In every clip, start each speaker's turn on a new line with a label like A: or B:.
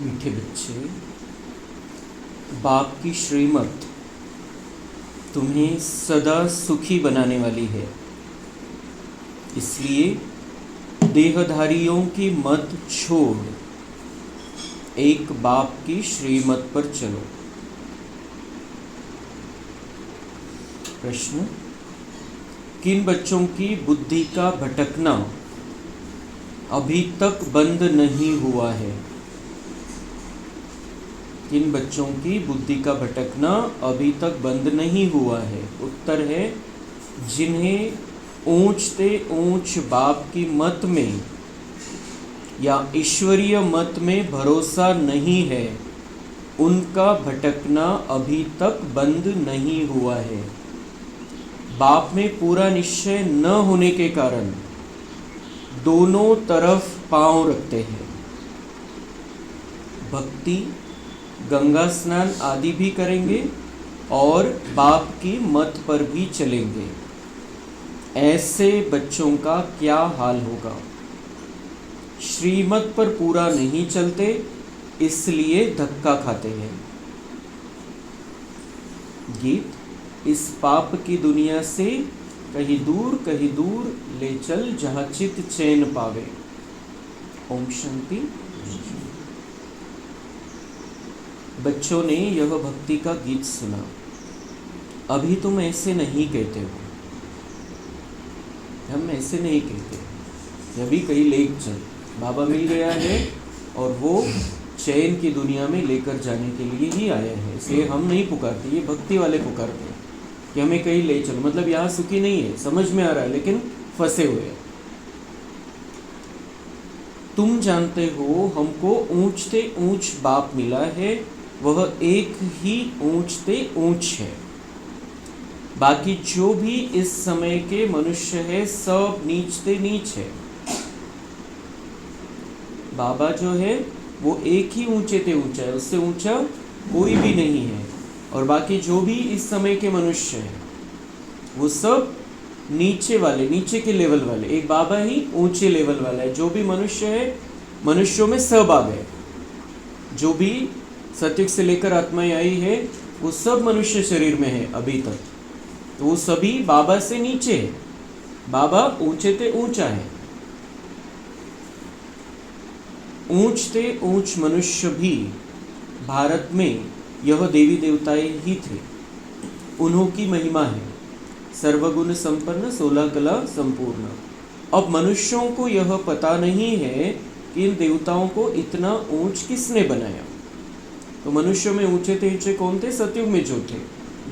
A: मीठे बच्चे, बाप की श्रीमत तुम्हें सदा सुखी बनाने वाली है। इसलिए देहधारियों की मत छोड़ एक बाप की श्रीमत पर चलो। प्रश्न: किन बच्चों की बुद्धि का भटकना अभी तक बंद नहीं हुआ है? किन बच्चों की बुद्धि का भटकना अभी तक बंद नहीं हुआ है? उत्तर है, जिन्हें ऊंचते ऊंच बाप की मत में या ईश्वरीय मत में भरोसा नहीं है, उनका भटकना अभी तक बंद नहीं हुआ है। बाप में पूरा निश्चय न होने के कारण दोनों तरफ पांव रखते हैं। भक्ति, गंगा स्नान आदि भी करेंगे और बाप की मत पर भी चलेंगे। ऐसे बच्चों का क्या हाल होगा? श्रीमत पर पूरा नहीं चलते, इसलिए धक्का खाते हैं। गीत: इस पाप की दुनिया से कहीं दूर ले चल, जहाँ चित चैन पावे। ओम शांति। बच्चों ने यह भक्ति का गीत सुना। अभी तुम ऐसे नहीं कहते हो, हम ऐसे नहीं कहते। अभी कहीं ले चल, बाबा मिल गया है और वो चैन की दुनिया में लेकर जाने के लिए ही आया है। इसलिए हम नहीं पुकारते, ये भक्ति वाले पुकारते हैं कि हमें कहीं ले चलो। मतलब यहाँ सुखी नहीं है, समझ में आ रहा है, लेकिन फंसे हुए हैं। तुम जानते हो हमको ऊंचते ऊंच बाप मिला है, वह एक ही ऊंचते ऊंच है। बाकी जो भी इस समय के मनुष्य है सब नीचते नीच है। बाबा जो है वो एक ही ऊंचे ते ऊंचा है, उससे ऊंचा कोई भी नहीं है। और बाकी जो भी इस समय के मनुष्य है वो सब नीचे वाले, नीचे के लेवल वाले। एक बाबा ही ऊंचे लेवल वाला है। जो भी मनुष्य है, मनुष्यों में सब आ गए। जो भी सतयुग से लेकर आत्माएं आई है वो सब मनुष्य शरीर में है अभी तक, तो वो सभी बाबा से नीचे है। बाबा ऊंचे ते ऊंचा है। ऊंचते ऊंच मनुष्य भी भारत में यह देवी देवताएं ही थे। उन्हों की महिमा है सर्वगुण संपन्न, 16 कला संपूर्ण। अब मनुष्यों को यह पता नहीं है कि इन देवताओं को इतना ऊंच किसने बनाया। तो मनुष्यों में ऊंचे थे, ऊंचे कौन थे? सतयुग में जो थे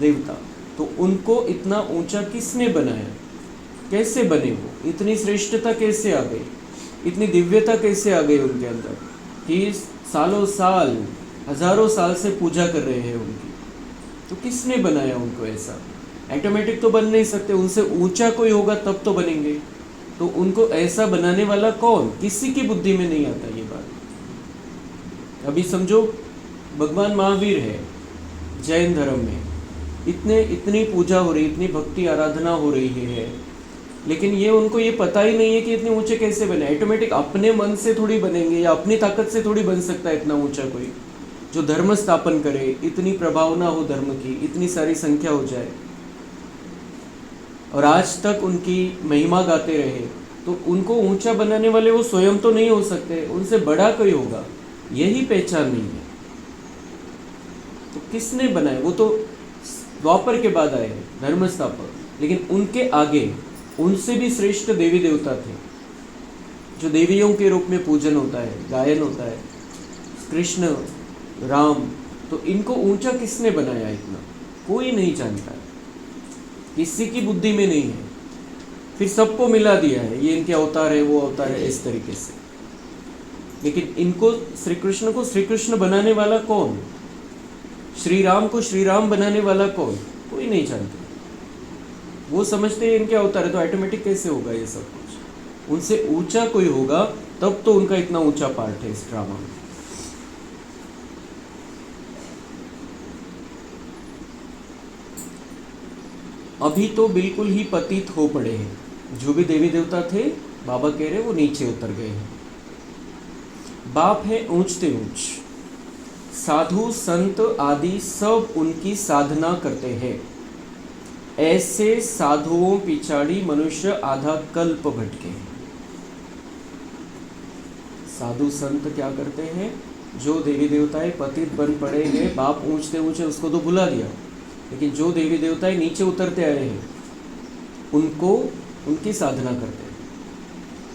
A: देवता, तो उनको इतना ऊंचा किसने बनाया? कैसे बने वो? इतनी श्रेष्ठता कैसे आ गई? इतनी दिव्यता कैसे आ गई उनके अंदर कि सालों साल, हजारों साल से पूजा कर रहे हैं उनकी? तो किसने बनाया उनको ऐसा? ऑटोमेटिक तो बन नहीं सकते, उनसे ऊंचा कोई होगा तब तो बनेंगे। तो उनको ऐसा बनाने वाला कौन? किसी की बुद्धि में नहीं आता ये बात। अभी समझो भगवान महावीर है जैन धर्म में, इतनी पूजा हो रही, इतनी भक्ति आराधना हो रही है, लेकिन ये उनको ये पता ही नहीं है कि इतने ऊंचे कैसे बने। ऑटोमेटिक अपने मन से थोड़ी बनेंगे या अपनी ताकत से थोड़ी बन सकता है इतना ऊंचा कोई जो धर्म स्थापन करे, इतनी प्रभावना हो धर्म की, इतनी सारी संख्या हो जाए और आज तक उनकी महिमा गाते रहे। तो उनको ऊंचा बनाने वाले वो स्वयं तो नहीं हो सकते, उनसे बड़ा कोई होगा। यही पहचान नहीं है। तो किसने बनाए? वो तो द्वापर के बाद आए धर्म स्थापक, लेकिन उनके आगे उनसे भी श्रेष्ठ देवी देवता थे जो देवियों के रूप में पूजन होता है, गायन होता है, कृष्ण, राम। तो इनको ऊंचा किसने बनाया? इतना कोई नहीं जानता है, किसी की बुद्धि में नहीं है। फिर सबको मिला दिया है, ये इनके अवतार है, वो अवतार है, इस तरीके से। लेकिन इनको श्री कृष्ण को श्री कृष्ण बनाने वाला कौन? श्री राम को श्री राम बनाने वाला कौन? कोई नहीं जानता। वो समझते हैं इनके अवतार है, तो ऑटोमेटिक कैसे होगा ये सब कुछ? उनसे ऊंचा कोई होगा तब तो उनका इतना ऊंचा पार्ट है इस ड्रामा में। अभी तो बिल्कुल ही पतित हो पड़े हैं। जो भी देवी देवता थे, बाबा कह रहे वो नीचे उतर गए हैं। बाप है ऊंचते ऊंच, साधु संत आदि सब उनकी साधना करते हैं। ऐसे साधुओं पिछाड़ी मनुष्य आधा कल्प भटके। साधु संत क्या करते हैं? जो देवी देवताएं पतित बन पड़े हैं, बाप ऊंचते ऊंचे उसको तो भुला दिया, लेकिन जो देवी देवताएं नीचे उतरते आए हैं उनको उनकी साधना करते हैं।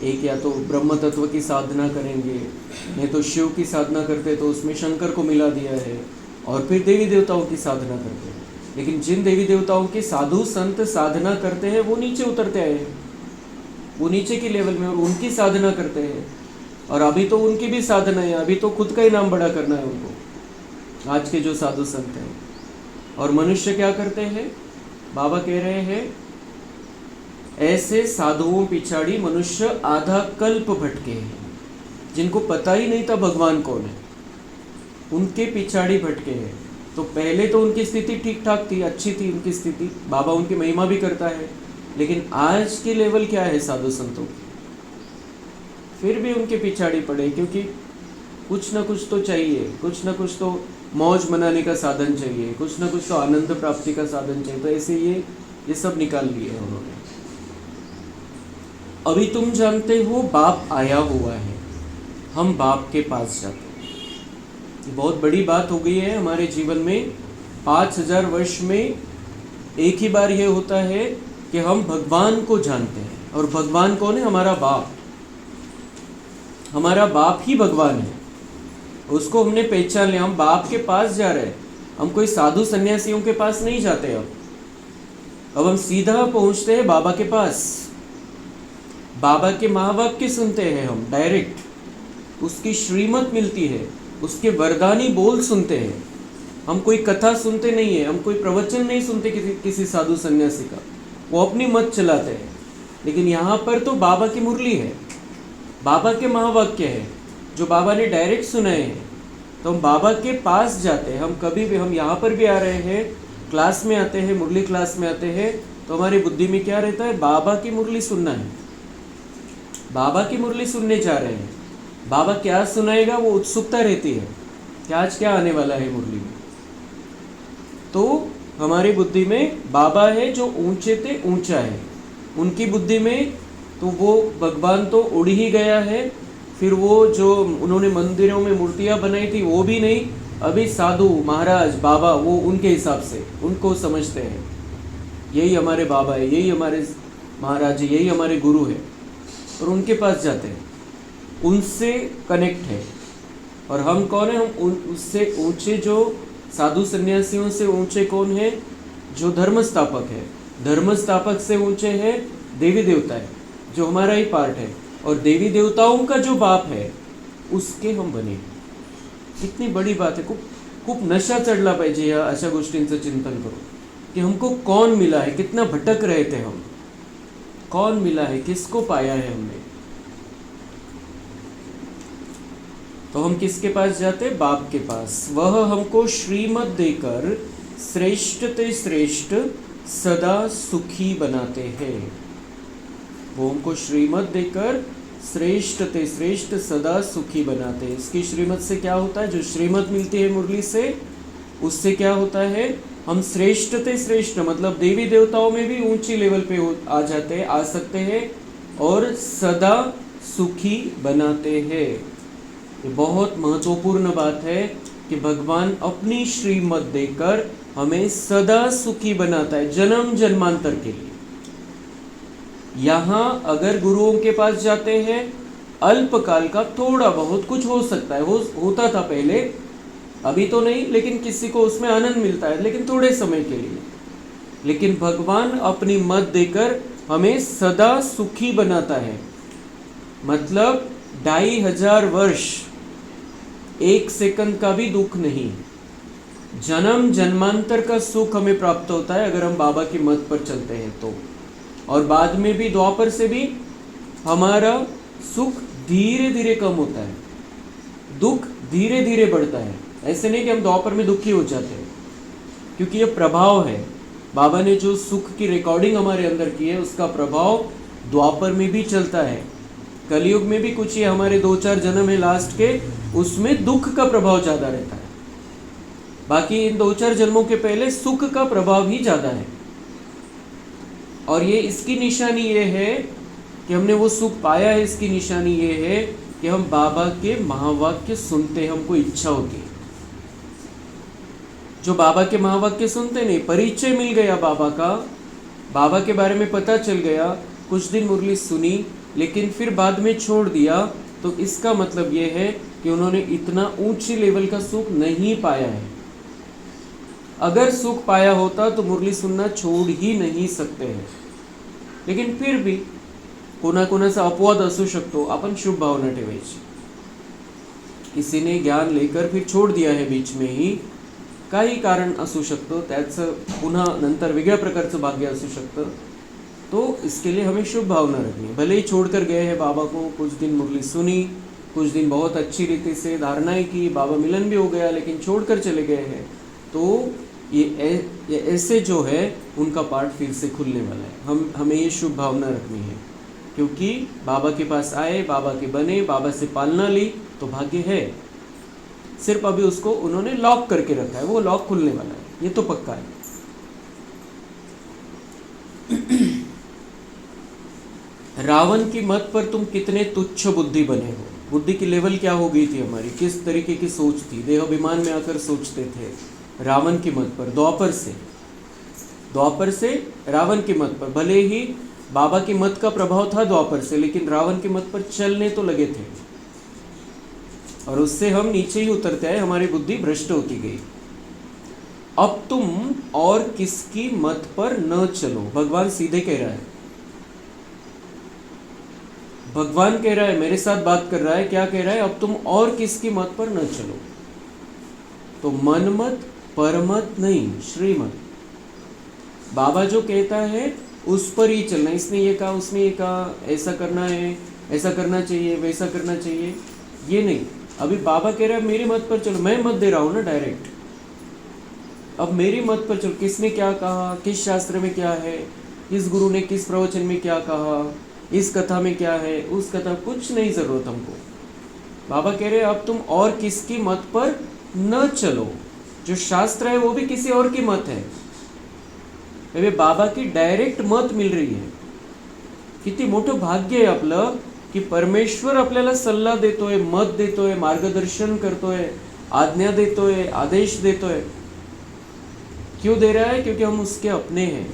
A: एक या तो ब्रह्म तत्व की साधना करेंगे, नहीं तो शिव की साधना करते तो उसमें शंकर को मिला दिया है, और फिर देवी देवताओं की साधना करते हैं। लेकिन जिन देवी देवताओं की साधु संत साधना करते हैं वो नीचे उतरते आए हैं, वो नीचे की लेवल में, और उनकी साधना करते हैं। और अभी तो उनकी भी साधना है, अभी तो खुद का ही नाम बड़ा करना है उनको, आज के जो साधु संत हैं। और मनुष्य क्या करते हैं? बाबा कह रहे हैं ऐसे साधुओं पिछाड़ी मनुष्य आधा कल्प भटके हैं। जिनको पता ही नहीं था भगवान कौन है, उनके पिछाड़ी भटके हैं। तो पहले तो उनकी स्थिति ठीक ठाक थी, अच्छी थी उनकी स्थिति, बाबा उनकी महिमा भी करता है, लेकिन आज की लेवल क्या है साधु संतों की? फिर भी उनके पिछाड़ी पड़े, क्योंकि कुछ ना कुछ तो चाहिए, कुछ ना कुछ तो मौज मनाने का साधन चाहिए, कुछ ना कुछ तो आनंद प्राप्ति का साधन चाहिए। तो ऐसे ये सब निकाल लिए हैं उन्होंने। अभी तुम जानते हो बाप आया हुआ है, हम बाप के पास जाते हैं। ये बहुत बड़ी बात हो गई है हमारे जीवन में। 5000 वर्ष में एक ही बार ये होता है कि हम भगवान को जानते हैं। और भगवान कौन है? हमारा बाप। हमारा बाप ही भगवान है, उसको हमने पहचान लिया। हम बाप के पास जा रहे हैं, हम कोई साधु सन्यासियों के पास नहीं जाते। अब हम सीधा पहुंचते हैं बाबा के पास। बाबा के महावाक्य सुनते हैं हम डायरेक्ट, उसकी श्रीमत मिलती है, उसके वरदानी बोल सुनते हैं। हम कोई कथा सुनते नहीं है, हम कोई प्रवचन नहीं सुनते किसी साधु सन्यासी का, वो अपनी मत चलाते हैं। लेकिन यहाँ पर तो बाबा की मुरली है, बाबा के महावाक्य है जो बाबा ने डायरेक्ट सुनाए हैं। तो हम बाबा के पास जाते हैं। हम कभी भी, हम यहाँ पर भी आ रहे हैं, क्लास में आते हैं, मुरली क्लास में आते हैं, तो हमारी बुद्धि में क्या रहता है? बाबा की मुरली सुनना है, बाबा की मुरली सुनने जा रहे हैं। बाबा क्या सुनाएगा वो उत्सुकता रहती है कि आज क्या आने वाला है मुरली में। तो हमारी बुद्धि में बाबा है जो ऊंचे से ऊंचा है, उनकी बुद्धि में तो वो भगवान तो उड़ ही गया है। फिर वो जो उन्होंने मंदिरों में मूर्तियां बनाई थी वो भी नहीं, अभी साधु महाराज बाबा वो उनके हिसाब से उनको समझते हैं, यही हमारे बाबा है, यही हमारे महाराज है, यही हमारे गुरु है। और उनके पास जाते हैं, उनसे कनेक्ट है। और हम कौन है? हम उससे ऊंचे, जो साधु सन्यासियों से ऊंचे कौन है? जो धर्म स्थापक है। धर्म स्थापक से ऊंचे है देवी देवता है, जो हमारा ही पार्ट है। और देवी देवताओं का जो बाप है उसके हम बने। कितनी बड़ी बात है। खूप नशा चढला पाहिजे या अशा गोष्टींचं चिंतन करो कि हमको कौन मिला है, कितना भटक रहे थे हम, कौन मिला है, किसको पाया है हमने। तो हम किसके पास जाते? बाप के पास। वह हमको श्रीमत देकर श्रेष्ठ ते श्रेष्ठ सदा सुखी बनाते हैं। वो हमको श्रीमत देकर श्रेष्ठ ते श्रेष्ठ सदा सुखी बनाते हैं। इसकी श्रीमत से क्या होता है? जो श्रीमत मिलती है मुरली से, उससे क्या होता है? हम श्रेष्ठ ते श्रेष्ठ, मतलब देवी देवताओं में भी ऊंची लेवल पे आ जाते हैं, आ सकते हैं, और सदा सुखी बनाते हैं। ये बहुत महत्वपूर्ण बात है कि भगवान अपनी श्रीमत देकर हमें सदा सुखी बनाता है, जन्म जन्मांतर के लिए। यहाँ अगर गुरुओं के पास जाते हैं, अल्पकाल का थोड़ा बहुत कुछ हो सकता है, होता था पहले, अभी तो नहीं, लेकिन किसी को उसमें आनंद मिलता है, लेकिन थोड़े समय के लिए। लेकिन भगवान अपनी मत देकर हमें सदा सुखी बनाता है, मतलब 2500 वर्ष, 1 सेकंड का भी दुख नहीं, जन्म जन्मांतर का सुख हमें प्राप्त होता है अगर हम बाबा की मत पर चलते हैं तो। और बाद में भी, द्वापर से भी हमारा सुख धीरे धीरे कम होता है, दुख धीरे धीरे बढ़ता है। ऐसे नहीं कि हम द्वापर में दुखी हो जाते हैं, क्योंकि ये प्रभाव है। बाबा ने जो सुख की रिकॉर्डिंग हमारे अंदर की है, उसका प्रभाव द्वापर में भी चलता है, कलयुग में भी। कुछ ये हमारे 2-4 जन्म है लास्ट के, उसमें दुख का प्रभाव ज़्यादा रहता है, बाकी इन 2-4 जन्मों के पहले सुख का प्रभाव ही ज़्यादा है। और ये इसकी निशानी ये है कि हमने वो सुख पाया है, इसकी निशानी ये है कि हम बाबा के महावाक्य सुनते, हमको इच्छा होती है। जो बाबा के महावाक्य सुनते नहीं, परिचय मिल गया बाबा का, बाबा के बारे में पता चल गया, कुछ दिन मुरली सुनी लेकिन फिर बाद में छोड़ दिया, तो इसका मतलब ये है कि उन्होंने इतना ऊंची लेवल का सुख नहीं पाया है। अगर सुख पाया होता तो मुरली सुनना छोड़ ही नहीं सकते हैं। लेकिन फिर भी कोणाकोणाचा अपवाद असू शकतो, आपण शुभ भावना ठेवायची। किसी ने ज्ञान लेकर फिर छोड़ दिया है बीच में ही, काही कारण असू शकतं, त्याचं पुन्हा नंतर वेगळ्या प्रकारचं भाग्य असू शकतं। तो इसके लिए हमें शुभ भावना रखनी है। भले ही छोड़कर गए हैं बाबा को, कुछ दिन मुरली सुनी, कुछ दिन बहुत अच्छी रीति से धारणाएं की, बाबा मिलन भी हो गया, लेकिन छोड़कर चले गए हैं, तो ये ऐसे जो है उनका पार्ट फिर से खुलने वाला है। हमें ये शुभ भावना रखनी है, क्योंकि बाबा के पास आए, बाबा के बने, बाबा से पालना ली, तो भाग्य है। सिर्फ अभी उसको उन्होंने लॉक करके रखा है, वो लॉक खुलने वाला है, ये तो पक्का है। रावण की मत पर तुम कितने तुच्छ बुद्धि बने हो। बुद्धि की लेवल क्या हो गई थी हमारी, किस तरीके की सोच थी, देहाभिमान में आकर सोचते थे। रावण की मत पर, द्वापर से रावण की मत पर, भले ही बाबा की मत का प्रभाव था द्वापर से, लेकिन रावण की मत पर चलने तो लगे थे, और उससे हम नीचे ही उतरते आए, हमारी बुद्धि भ्रष्ट होती गई। अब तुम और किसकी मत पर न चलो। भगवान सीधे कह रहा है, भगवान कह रहा है, मेरे साथ बात कर रहा है, क्या कह रहा है, अब तुम और किसकी मत पर न चलो। तो मन मत, परमत नहीं, श्रीमत। बाबा जो कहता है उस पर ही चलना। इसने ये कहा, उसने ये कहा, ऐसा करना है, ऐसा करना चाहिए, वैसा करना चाहिए, ये नहीं। अभी बाबा कह रहा है मेरी मत पर चलो, मैं मत दे रहा हूँ ना डायरेक्ट। अब मेरी मत पर चलो, किसने क्या कहा, किस शास्त्र में क्या है, किस गुरु ने किस प्रवचन में क्या कहा, इस कथा में क्या है, उस कथा, कुछ नहीं जरूरत हमको। बाबा कह रहे हैं अब तुम और किसकी मत पर न चलो। जो शास्त्र है वो भी किसी और की मत है, अरे बाबा की डायरेक्ट मत मिल रही है। किती मोठं भाग्य आहे आपलं की परमेश्वर आपल्याला सल्ला देतोय, मत देतोय, मार्गदर्शन करतोय, आज्ञा देतोय, आदेश देतोय। क्यों दे रहा है? क्योंकि हम उसके अपने हैं,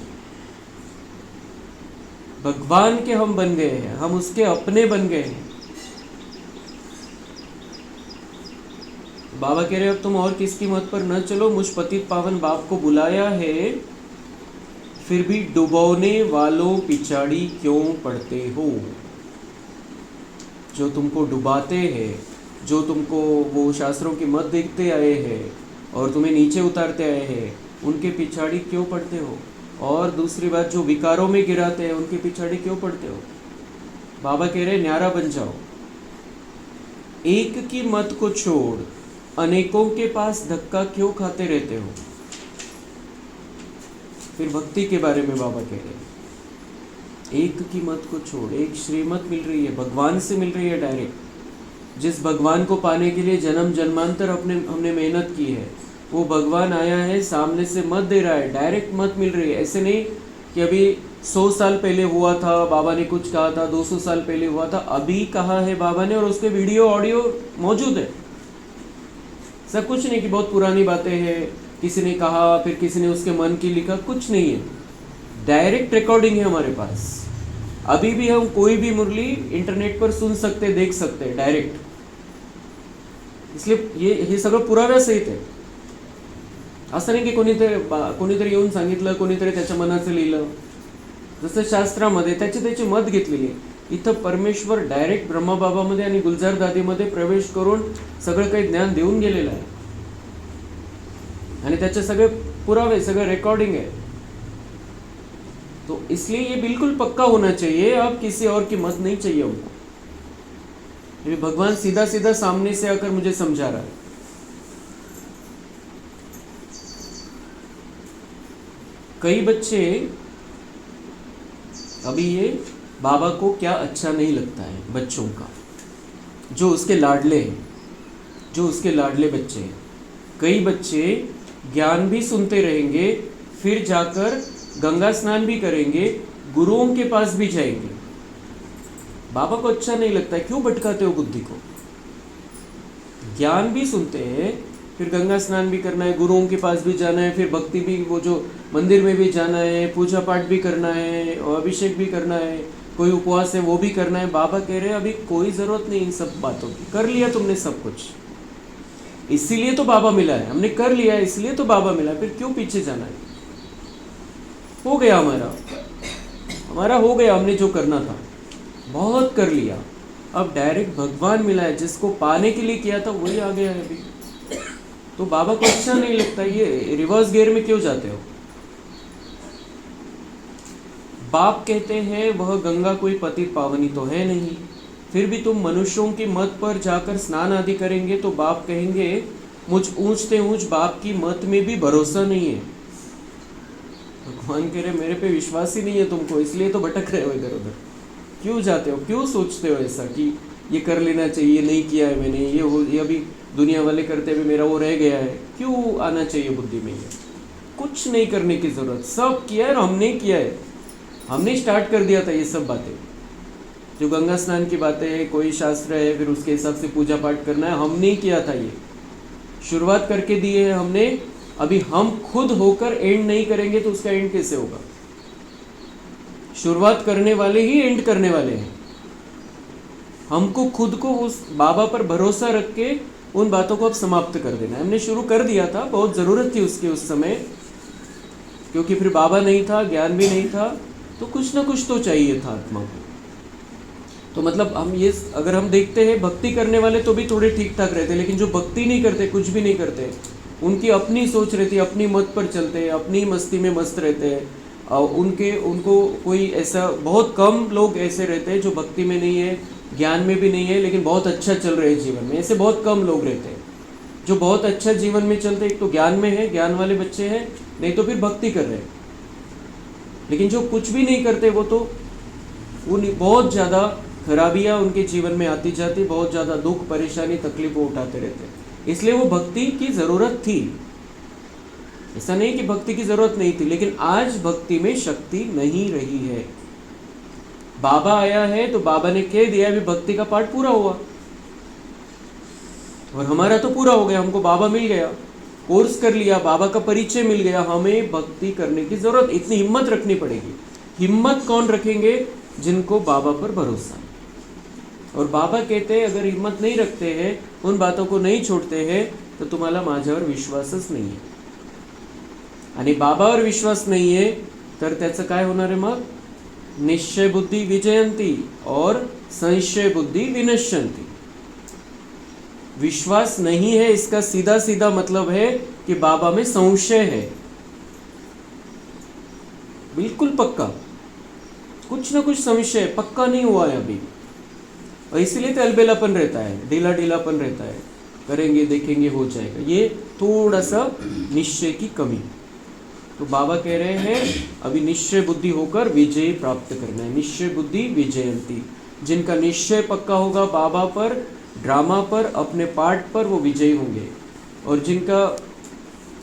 A: भगवान के हम बन गए हैं, हम उसके अपने बन गए हैं। बाबा कह रहे अब तुम और किसकी मत पर न चलो। मुझ पतित पावन बाप को बुलाया है, फिर भी डुबोने वालों पिछाड़ी क्यों पड़ते हो। जो तुमको डुबाते हैं, जो तुमको वो शास्त्रों की मत देखते आए हैं और तुम्हें नीचे उतारते आए हैं, उनके पिछाड़ी क्यों पड़ते हो। और दूसरी बात, जो विकारों में गिराते हैं उनके पिछाड़ी क्यों पड़ते हो। बाबा कह रहे न्यारा बन जाओ, एक की मत को छोड़ अनेकों के पास धक्का क्यों खाते रहते हो। फिर भक्ति के बारे में बाबा कह रहे हैं एक की मत को छोड़, एक श्रीमत मिल रही है, भगवान से मिल रही है डायरेक्ट। जिस भगवान को पाने के लिए जन्म जन्मांतर हमने मेहनत की है, वो भगवान आया है, सामने से मत दे रहा है, डायरेक्ट मत मिल रही है। ऐसे नहीं कि अभी 100 साल पहले हुआ था, बाबा ने कुछ कहा था, 200 साल पहले हुआ था, अभी कहा है बाबा ने और उसके वीडियो ऑडियो मौजूद है। सब कुछ नहीं कि बहुत पुरानी बातें हैं, किसी ने कहा फिर किसी ने उसके मन की लिखा, कुछ नहीं है, डायरेक्ट रिकॉर्डिंग है हमारे पास। अभी भी हम कोई भी मुरली इंटरनेट पर सुन सकते, देख सकते डायरेक्ट। इसलिए हे सगळं पुराव्यासहित आहे। असं नाही की कोणीतरी येऊन सांगितलं, कोणीतरी त्याच्या मनाचं लिहिलं। जसं शास्त्रामध्ये त्याची मत घेतलेली आहे, इथं परमेश्वर डायरेक्ट ब्रह्मबाबामध्ये आणि गुलजार दादीमध्ये प्रवेश करून सगळं काही ज्ञान देऊन गेलेलं आहे आणि त्याचे सगळे पुरावे, सगळे रिकॉर्डिंग है। तो इसलिए ये बिल्कुल पक्का होना चाहिए, अब किसी और की मत नहीं चाहिए हमको। ये भगवान सीधा सीधा सामने से आकर मुझे समझा रहा है। कई बच्चे अभी ये बाबा को क्या अच्छा नहीं लगता है बच्चों का, जो उसके लाडले हैं, जो उसके लाडले बच्चे हैं, कई बच्चे ज्ञान भी सुनते रहेंगे, फिर जाकर गंगा स्नान भी करेंगे, गुरुओं के पास भी जाएंगे। बाबा को अच्छा नहीं लगता, क्यों भटकाते हो बुद्धि को? ज्ञान भी सुनते हैं, फिर गंगा स्नान भी करना है, गुरुओं के पास भी जाना है, फिर भक्ति भी, वो जो मंदिर में भी जाना है, पूजा पाठ भी करना है, और अभिषेक भी करना है, कोई उपवास है वो भी करना है। बाबा कह रहे हैं अभी कोई ज़रूरत नहीं इन सब बातों की, कर लिया तुमने सब कुछ, इसीलिए तो बाबा मिला है, हमने कर लिया है इसलिए तो बाबा मिला है, फिर क्यों पीछे जाना है? हो गया हमारा हो गया, हमने जो करना था बहुत कर लिया, अब डायरेक्ट भगवान मिला है, जिसको पाने के लिए किया था वही आ गया है अभी। तो बाबा को अच्छा नहीं लगता, ये रिवर्स गियर में क्यों जाते हो? बाप कहते हैं वह गंगा कोई पतित पावनी तो है नहीं, फिर भी तुम मनुष्यों की मत पर जाकर स्नान आदि करेंगे तो बाप कहेंगे मुझ ऊंचते ऊंच बाप की मत में भी भरोसा नहीं है। भगवान कह रहे मेरे पे विश्वास ही नहीं है तुमको, इसलिए तो भटक रहे हो इधर उधर, क्यों जाते हो, क्यों सोचते हो ऐसा कि ये कर लेना चाहिए, नहीं किया है मैंने, ये अभी दुनिया वाले करते हुए मेरा वो रह गया है, क्यों आना चाहिए बुद्धि में? ये कुछ नहीं करने की जरूरत, सब किया है और हमने किया है, हमने स्टार्ट कर दिया था ये सब बातें। जो गंगा स्नान की बातें है, कोई शास्त्र है, फिर उसके हिसाब से पूजा पाठ करना है, हमने किया था, ये शुरुआत करके दी है हमने। अभी हम खुद होकर एंड नहीं करेंगे तो उसका एंड कैसे होगा? शुरुआत करने वाले ही एंड करने वाले हैं। हमको खुद को उस बाबा पर भरोसा रख के उन बातों को अब समाप्त कर देना है। हमने शुरू कर दिया था, बहुत ज़रूरत थी उसकी उस समय, क्योंकि फिर बाबा नहीं था, ज्ञान भी नहीं था, तो कुछ ना कुछ तो चाहिए था आत्मा को। तो मतलब हम ये अगर हम देखते हैं, भक्ति करने वाले तो भी थोड़े ठीक ठाक रहते हैं, लेकिन जो भक्ति नहीं करते, कुछ भी नहीं करते, उनकी अपनी सोच रहती है, अपनी मत पर चलते हैं, अपनी मस्ती में मस्त रहते हैं, और उनको कोई ऐसा, बहुत कम लोग ऐसे रहते हैं जो भक्ति में नहीं है, ज्ञान में भी नहीं है, लेकिन बहुत अच्छा चल रहे हैं जीवन में। ऐसे बहुत कम लोग रहते हैं जो बहुत अच्छा जीवन में चलते हैं। एक तो ज्ञान में है, ज्ञान वाले बच्चे हैं, नहीं तो फिर भक्ति कर रहे हैं। लेकिन जो कुछ भी नहीं करते वो तो बहुत ज़्यादा खराबियाँ उनके जीवन में आती जाती, बहुत ज़्यादा दुख परेशानी तकलीफ वो उठाते रहते हैं। इसलिए वो भक्ति की ज़रूरत थी, ऐसा नहीं कि भक्ति की ज़रूरत नहीं थी, लेकिन आज भक्ति में शक्ति नहीं रही है। बाबा आया है तो बाबा ने कह दिया अभी भक्ति का पार्ट पूरा हुआ, और हमारा तो पूरा हो गया, हमको बाबा मिल गया, कोर्स कर लिया, बाबा का परिचय मिल गया, हमें भक्ति करने की ज़रूरत, इतनी हिम्मत रखनी पड़ेगी। हिम्मत कौन रखेंगे? जिनको बाबा पर भरोसा। और बाबा कहते हैं अगर हिम्मत नहीं रखते हैं, उन बातों को नहीं छोड़ते हैं, तो तुम्हाला माझ्यावर विश्वासच नाही आहे। आणि बाबावर विश्वास नाही आहे तर त्याचं काय होणार आहे मग? निश्चय बुद्धि विजयंती और संशय बुद्धि विनश्यंती। विश्वास नहीं है इसका सीधा सीधा मतलब है कि बाबा में संशय है, बिल्कुल पक्का, कुछ ना कुछ संशय, पक्का नहीं हुआ है अभी, और इसलिए तो अलबेलापन रहता है, ढीला ढीलापन रहता है, करेंगे देखेंगे हो जाएगा, ये थोड़ा सा निश्चय की कमी। तो बाबा कह रहे हैं अभी निश्चय बुद्धि होकर विजय प्राप्त करना है। निश्चय बुद्धि विजयंती, जिनका निश्चय पक्का होगा बाबा पर, ड्रामा पर, अपने पार्ट पर, वो विजयी होंगे। और जिनका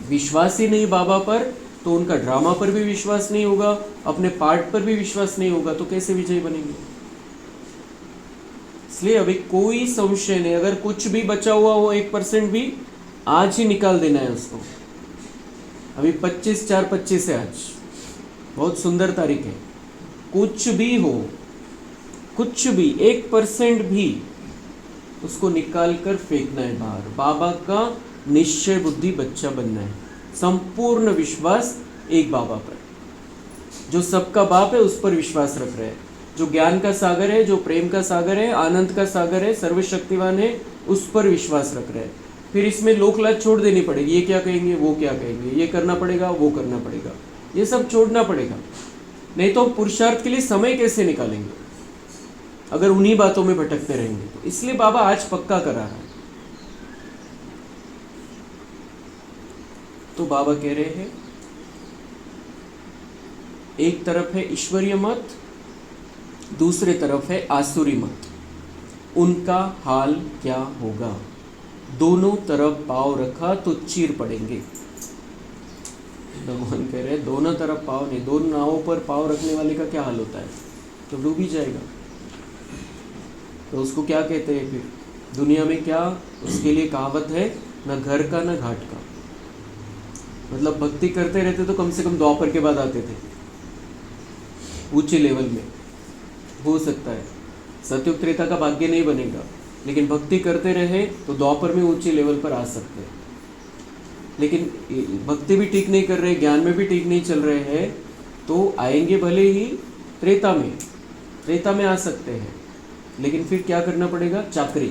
A: विश्वास ही नहीं बाबा पर, तो उनका ड्रामा पर भी विश्वास नहीं होगा, अपने पार्ट पर भी विश्वास नहीं होगा, तो कैसे विजयी बनेंगे? इसलिए अभी कोई संशय नहीं, अगर कुछ भी बचा हुआ हो 1% भी, आज ही निकाल देना है उसको। अभी 25/4/25 है आज, बहुत सुंदर तारीख है। कुछ भी हो, कुछ भी 1% भी, उसको निकाल कर फेंकना है बाहर। बाबा का निश्चय बुद्धि बच्चा बनना है, संपूर्ण विश्वास एक बाबा पर, जो सबका बाप है उस पर विश्वास रख रहे हैं, जो ज्ञान का सागर है, जो प्रेम का सागर है, आनंद का सागर है, सर्वशक्तिवान है, उस पर विश्वास रख रहे हैं। फिर इसमें लोक लाज छोड़ देनी पड़ेगी, ये क्या कहेंगे, वो क्या कहेंगे, ये करना पड़ेगा, वो करना पड़ेगा, ये सब छोड़ना पड़ेगा, नहीं तो पुरुषार्थ के लिए समय कैसे निकालेंगे अगर उन्हीं बातों में भटकते रहेंगे। तो इसलिए बाबा आज पक्का करा रहा है। तो बाबा कह रहे हैं एक तरफ है ईश्वरीय मत, दूसरे तरफ है आसुरी मत, उनका हाल क्या होगा? दोनों तरफ पाँव रखा तो चीर पड़ेंगे। भगवान कह रहे हैं दोनों तरफ पाँव नहीं, दोनों नावों पर पाँव रखने वाले का क्या हाल होता है? तो डूब ही जाएगा। तो उसको क्या कहते हैं फिर दुनिया में? क्या उसके लिए कहावत है, न घर का न घाट का। मतलब भक्ति करते रहते तो कम से कम द्वापर के बाद आते थे ऊंचे लेवल में, हो सकता है सतयुग त्रेता का भाग्य नहीं बनेगा, लेकिन भक्ति करते रहे तो द्वापर में ऊंचे लेवल पर आ सकते हैं। लेकिन भक्ति भी ठीक नहीं कर रहे, ज्ञान में भी ठीक नहीं चल रहे हैं, तो आएंगे भले ही त्रेता में आ सकते हैं, लेकिन फिर क्या करना पड़ेगा? चाकरी।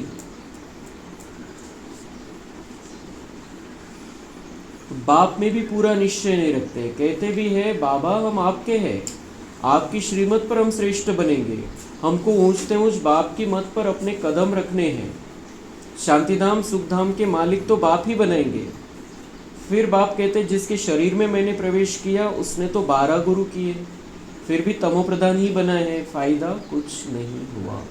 A: तो बाप में भी पूरा निश्चय नहीं रखते, कहते भी है बाबा हम आपके हैं, आपकी श्रीमत पर हम श्रेष्ठ बनेंगे, हमको ऊंचते ऊंच बाप की मत पर अपने कदम रखने हैं, शांतिधाम सुखधाम के मालिक तो बाप ही बनाएंगे। फिर बाप कहते जिसके शरीर में मैंने प्रवेश किया उसने तो 12 गुरु किए, फिर भी तमो प्रधान ही बना है, फायदा कुछ नहीं हुआ।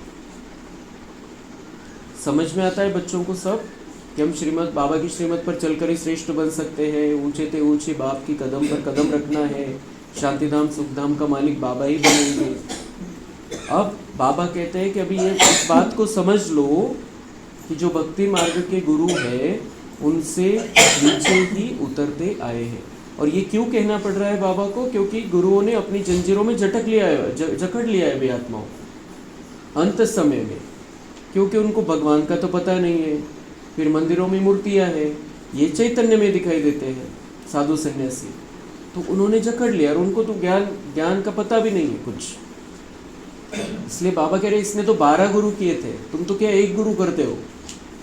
A: समझ में आता है बच्चों को सब कि हम श्रीमत बाबा की श्रीमत पर चलकर ही श्रेष्ठ बन सकते हैं, ऊंचे ते ऊंचे बाप की कदम पर कदम रखना है, शांतिधाम सुखधाम का मालिक बाबा ही बनेंगे। अब बाबा कहते हैं कि अभी ये इस बात को समझ लो कि जो भक्ति मार्ग के गुरु है उनसे नीचे ही उतरते आए हैं। और ये क्यों कहना पड़ रहा है बाबा को? क्योंकि गुरुओं ने अपनी जंजीरों में जकड़ लिया है वे आत्माओं अंत समय में, क्योंकि उनको भगवान का तो पता नहीं है। फिर मंदिरों में मूर्तियां हैं, ये चैतन्य में दिखाई देते हैं साधु सन्यासी, तो उन्होंने जकड़ लिया और उनको तो ज्ञान का पता भी नहीं है कुछ। इसलिए बाबा कह रहे इसने तो 12 गुरु किए थे, तुम तो क्या एक गुरु करते हो।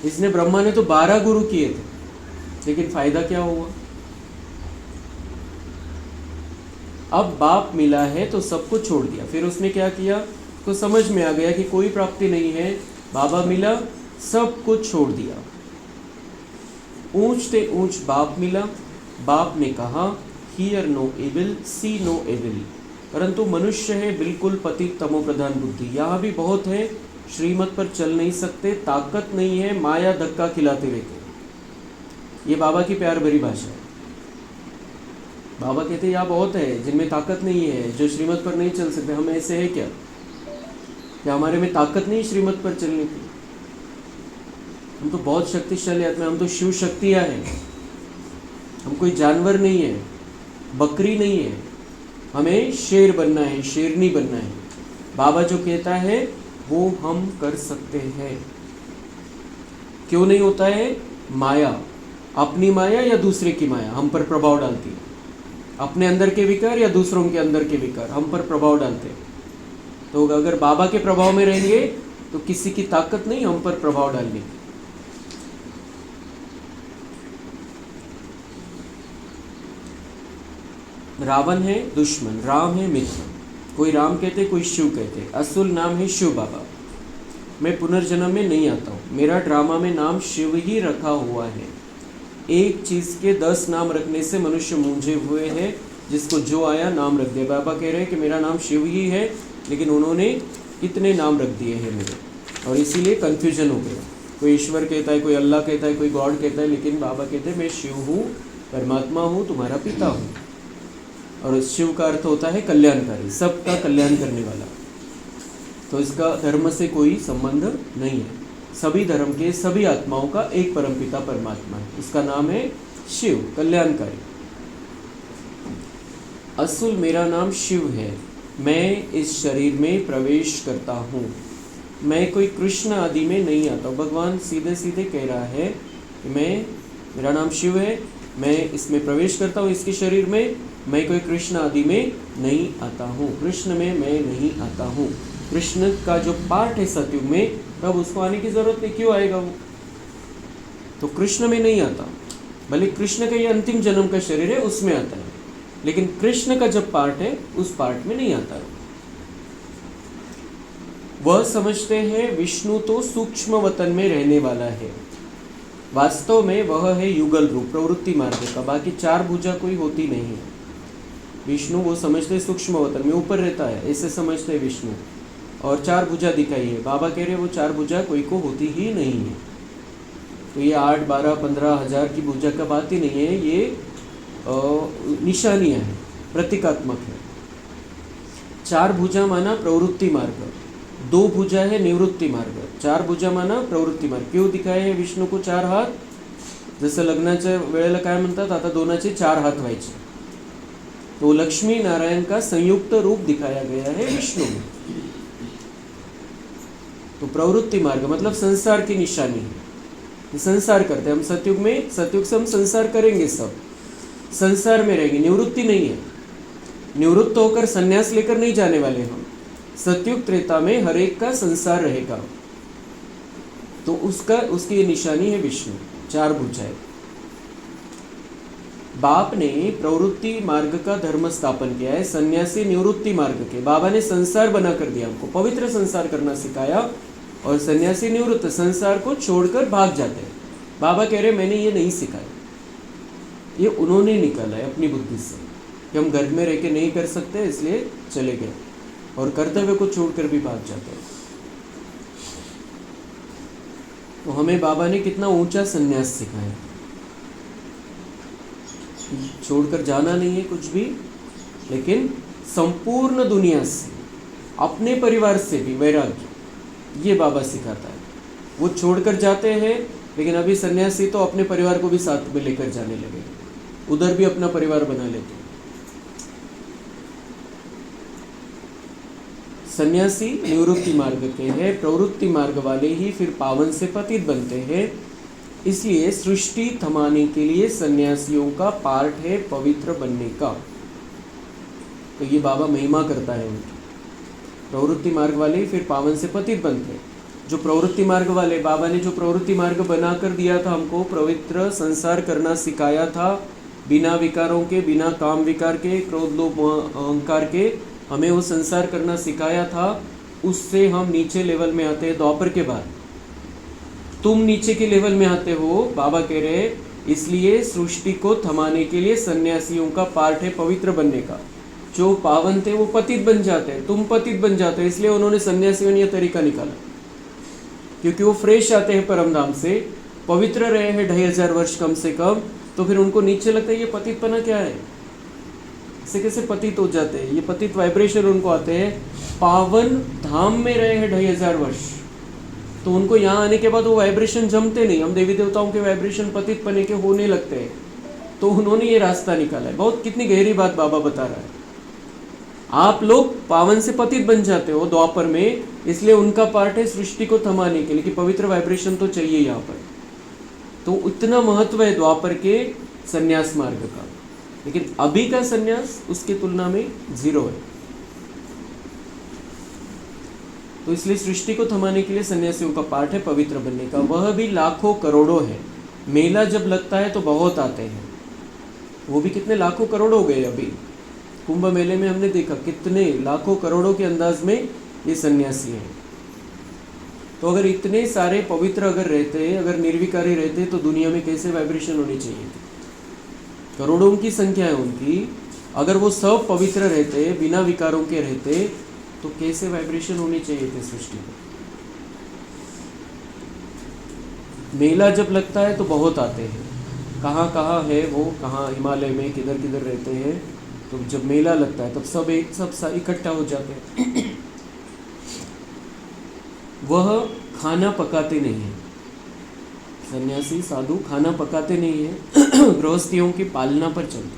A: इसने ब्रह्मा ने तो 12 गुरु किए थे, लेकिन फायदा क्या हुआ? अब बाप मिला है तो सब कुछ छोड़ दिया। फिर उसने क्या किया? तो समझ में आ गया कि कोई प्राप्ति नहीं है, बाबा मिला, सब कुछ छोड़ दिया। ऊंच ते ऊंच बाप मिला, बाप ने कहा hear no evil see no evil, परंतु मनुष्य है बिल्कुल पतित तमो प्रधान बुद्धि। यहाँ भी बहुत है, श्रीमत पर चल नहीं सकते, ताकत नहीं है, माया धक्का खिलाते रहते। ये बाबा की प्यार भरी भाषा है। बाबा कहते हैं यहाँ बहुत है जिनमें ताकत नहीं है, जो श्रीमत पर नहीं चल सकते। हम ऐसे है क्या हमारे में ताकत नहीं श्रीमत पर चलने की? हम तो बहुत शक्तिशाली आत्मा, हम तो शिव शक्तियाँ हैं, हम कोई जानवर नहीं है, बकरी नहीं है, हमें शेर बनना है, शेरनी बनना है। बाबा जो कहता है वो हम कर सकते हैं। क्यों नहीं होता है? माया, अपनी माया या दूसरे की माया हम पर प्रभाव डालती है। अपने अंदर के विकार या दूसरों के अंदर के विकार हम पर प्रभाव डालते हैं। तो अगर बाबा के प्रभाव में रहेंगे तो किसी की ताकत नहीं हम पर प्रभाव डालने की। रावण है दुश्मन, राम है मित्र। कोई राम कहते, कोई शिव कहते। असुल नाम है शिव बाबा। मैं पुनर्जन्म में नहीं आता हूँ, मेरा ड्रामा में नाम शिव ही रखा हुआ है। एक चीज़ के 10 नाम रखने से मनुष्य मूंझे हुए हैं, जिसको जो आया नाम रख दिया। बाबा कह रहे हैं कि मेरा नाम शिव ही है, लेकिन उन्होंने कितने नाम रख दिए हैं मेरे, और इसीलिए कन्फ्यूजन हो गया। कोई ईश्वर कहता है, कोई अल्लाह कहता है, कोई गॉड कहता है, लेकिन बाबा कहते हैं मैं शिव हूँ, परमात्मा हूँ, तुम्हारा पिता हूँ। और शिव का अर्थ होता है कल्याणकारी, सबका कल्याण करने वाला। तो इसका धर्म से कोई संबंध नहीं है। सभी धर्म के सभी आत्माओं का एक परमपिता परमात्मा है, उसका नाम है शिव, कल्याणकारी। असुल मेरा नाम शिव है, मैं इस शरीर में प्रवेश करता हूँ, मैं कोई कृष्ण आदि में नहीं आता। भगवान सीधे सीधे कह रहा है कि मेरा नाम शिव है, मैं इसमें प्रवेश करता हूँ, इसके शरीर में, मैं कोई कृष्ण आदि में नहीं आता हूँ, कृष्ण में मैं नहीं आता हूँ। कृष्ण का जो पार्ट है सतयुग में, तब उसको आने की जरूरत नहीं, क्यों आएगा वो? तो कृष्ण में नहीं आता, भले कृष्ण का ये अंतिम जन्म का शरीर है उसमें आता है, लेकिन कृष्ण का जब पार्ट है उस पार्ट में नहीं आता है। वह समझते हैं विष्णु तो सूक्ष्म वतन में रहने वाला है, वास्तव में वह है युगल रूप, प्रवृत्ति मार्ग का, बाकी 4 भुजा कोई होती नहीं है। विष्णु वो समझते सूक्ष्म वतन में ऊपर रहता है, ऐसे समझते हैं विष्णु, और 4 भुजा दिखाई है। बाबा कह रहे वो 4 भुजा कोई को होती ही नहीं है। तो ये 8, 12, 15 हजार की भुजा का बात ही नहीं है, ये निशानियां हैं, प्रतीकात्मक है। 4 भुजा माना प्रवृत्ति मार्ग, 2 भुजा है निवृत्ति मार्ग, 4 भुजा माना प्रवृत्ती मार्ग। क्यों दिखाए है विष्णू को 4 हात? जसं लग्नाच्या वेळेला काय म्हणतात, आता दोनाचे 4 हात व्हायचे, तो लक्ष्मी नारायण का संयुक्त रूप दिखाया गया है विष्णु में। तो प्रवृत्ति मार्ग मतलब संसार की निशानी है, संसार करते हैं हम सतयुग में, सतयुग से हम संसार करेंगे, सब संसार में रहेंगे, निवृत्ति नहीं है। निवृत्त होकर संन्यास लेकर नहीं जाने वाले हम, सतयुग त्रेता में हर एक का संसार रहेगा। तो उसकी ये निशानी है विष्णु, 4 भुजाएं। बाप ने प्रवृत्ति मार्ग का धर्म स्थापन किया है, सन्यासी निवृत्ति मार्ग के। बाबा ने संसार बना कर दिया हमको, पवित्र संसार करना सिखाया, और सन्यासी निवृत्त संसार को छोड़कर भाग जाते हैं। बाबा कह रहे मैंने ये नहीं सिखाया, ये उन्होंने निकाला है अपनी बुद्धि से कि हम घर में रह के नहीं कर सकते, इसलिए चले गए और कर्तव्य को छोड़कर भी भाग जाते हैं। तो हमें बाबा ने कितना ऊंचा संन्यास सिखाया, छोड़कर जाना नहीं है कुछ भी, लेकिन संपूर्ण दुनिया से, अपने परिवार से भी वैराग्य, ये बाबा सिखाता है। वो छोड़कर जाते हैं, लेकिन अभी सन्यासी तो अपने परिवार को भी साथ में लेकर जाने लगे, उधर भी अपना परिवार बना लेते हैं। सन्यासी निवृत्ति मार्ग के हैं, प्रवृत्ति मार्ग वाले ही फिर पावन से पतित बनते हैं। इसलिए सृष्टि थमाने के लिए सन्यासियों का पार्ट है पवित्र बनने का। तो ये बाबा महिमा करता है उनकी। प्रवृत्ति मार्ग वाले ही फिर पावन से पतित बनते हैं। जो प्रवृत्ति मार्ग वाले, बाबा ने जो प्रवृत्ति मार्ग बना कर दिया था हमको, पवित्र संसार करना सिखाया था, बिना विकारों के, बिना काम विकार के, क्रोध लोभ अहंकार के, हमें वो संसार करना सिखाया था। उससे हम नीचे लेवल में आते हैं द्वापर के बाद। तुम नीचे के लेवल में आते हो, बाबा कह रहे, इसलिए सृष्टि को थमाने के लिए सन्यासियों का पार्ट है पवित्र बनने का। जो पावन थे वो पतित बन जाते हैं, तुम पतित बन जाते हो, इसलिए उन्होंने सन्यासियों ने यह तरीका निकाला, क्योंकि वो फ्रेश आते हैं परमधाम से, पवित्र रहे हैं 2500 वर्ष कम से कम, तो फिर उनको नीचे लगता है ये पतितपना क्या है, इससे कैसे पतित हो जाते हैं, ये पतित वाइब्रेशन उनको आते हैं। पावन धाम में रहे हैं 2500 वर्ष, तो उनको यहाँ आने के बाद वो वाइब्रेशन जमते नहीं, हम देवी देवताओं के वाइब्रेशन पतित पने के होने लगते हैं। तो उन्होंने ये रास्ता निकाला है। बहुत कितनी गहरी बात बाबा बता रहा है। आप लोग पावन से पतित बन जाते हो द्वापर में, इसलिए उनका पार्ट है सृष्टि को थमाने के लिए कि पवित्र वाइब्रेशन तो चाहिए यहाँ पर। तो इतना महत्व है द्वापर के संन्यास मार्ग का, लेकिन अभी का संन्यास उसकी तुलना में 0 है। तो इसलिए सृष्टि को थमाने के लिए सन्यासियों का पार्ट है पवित्र बनने का, वह भी लाखों करोड़ों है। मेला जब लगता है तो बहुत आते हैं, वो भी कितने लाखों करोड़ हो गए। अभी कुंभ मेले में हमने देखा कितने लाखों करोड़ों के अंदाज में ये सन्यासी हैं। तो अगर इतने सारे पवित्र अगर रहते, अगर निर्विकारी रहते, तो दुनिया में कैसे वाइब्रेशन होनी चाहिए। करोड़ों की संख्या है उनकी, अगर वो सब पवित्र रहते, बिना विकारों के रहते, तो कैसे वाइब्रेशन होनी चाहिए थे सृष्टि को। मेला जब लगता है तो बहुत आते हैं, कहाँ कहाँ है वो, कहाँ हिमालय में किधर किधर रहते हैं। तो जब मेला लगता है तब सब इकट्ठा हो जाते हैं। वह खाना पकाते नहीं है, सन्यासी साधु खाना पकाते नहीं है, गृहस्थियों की पालना पर चलते।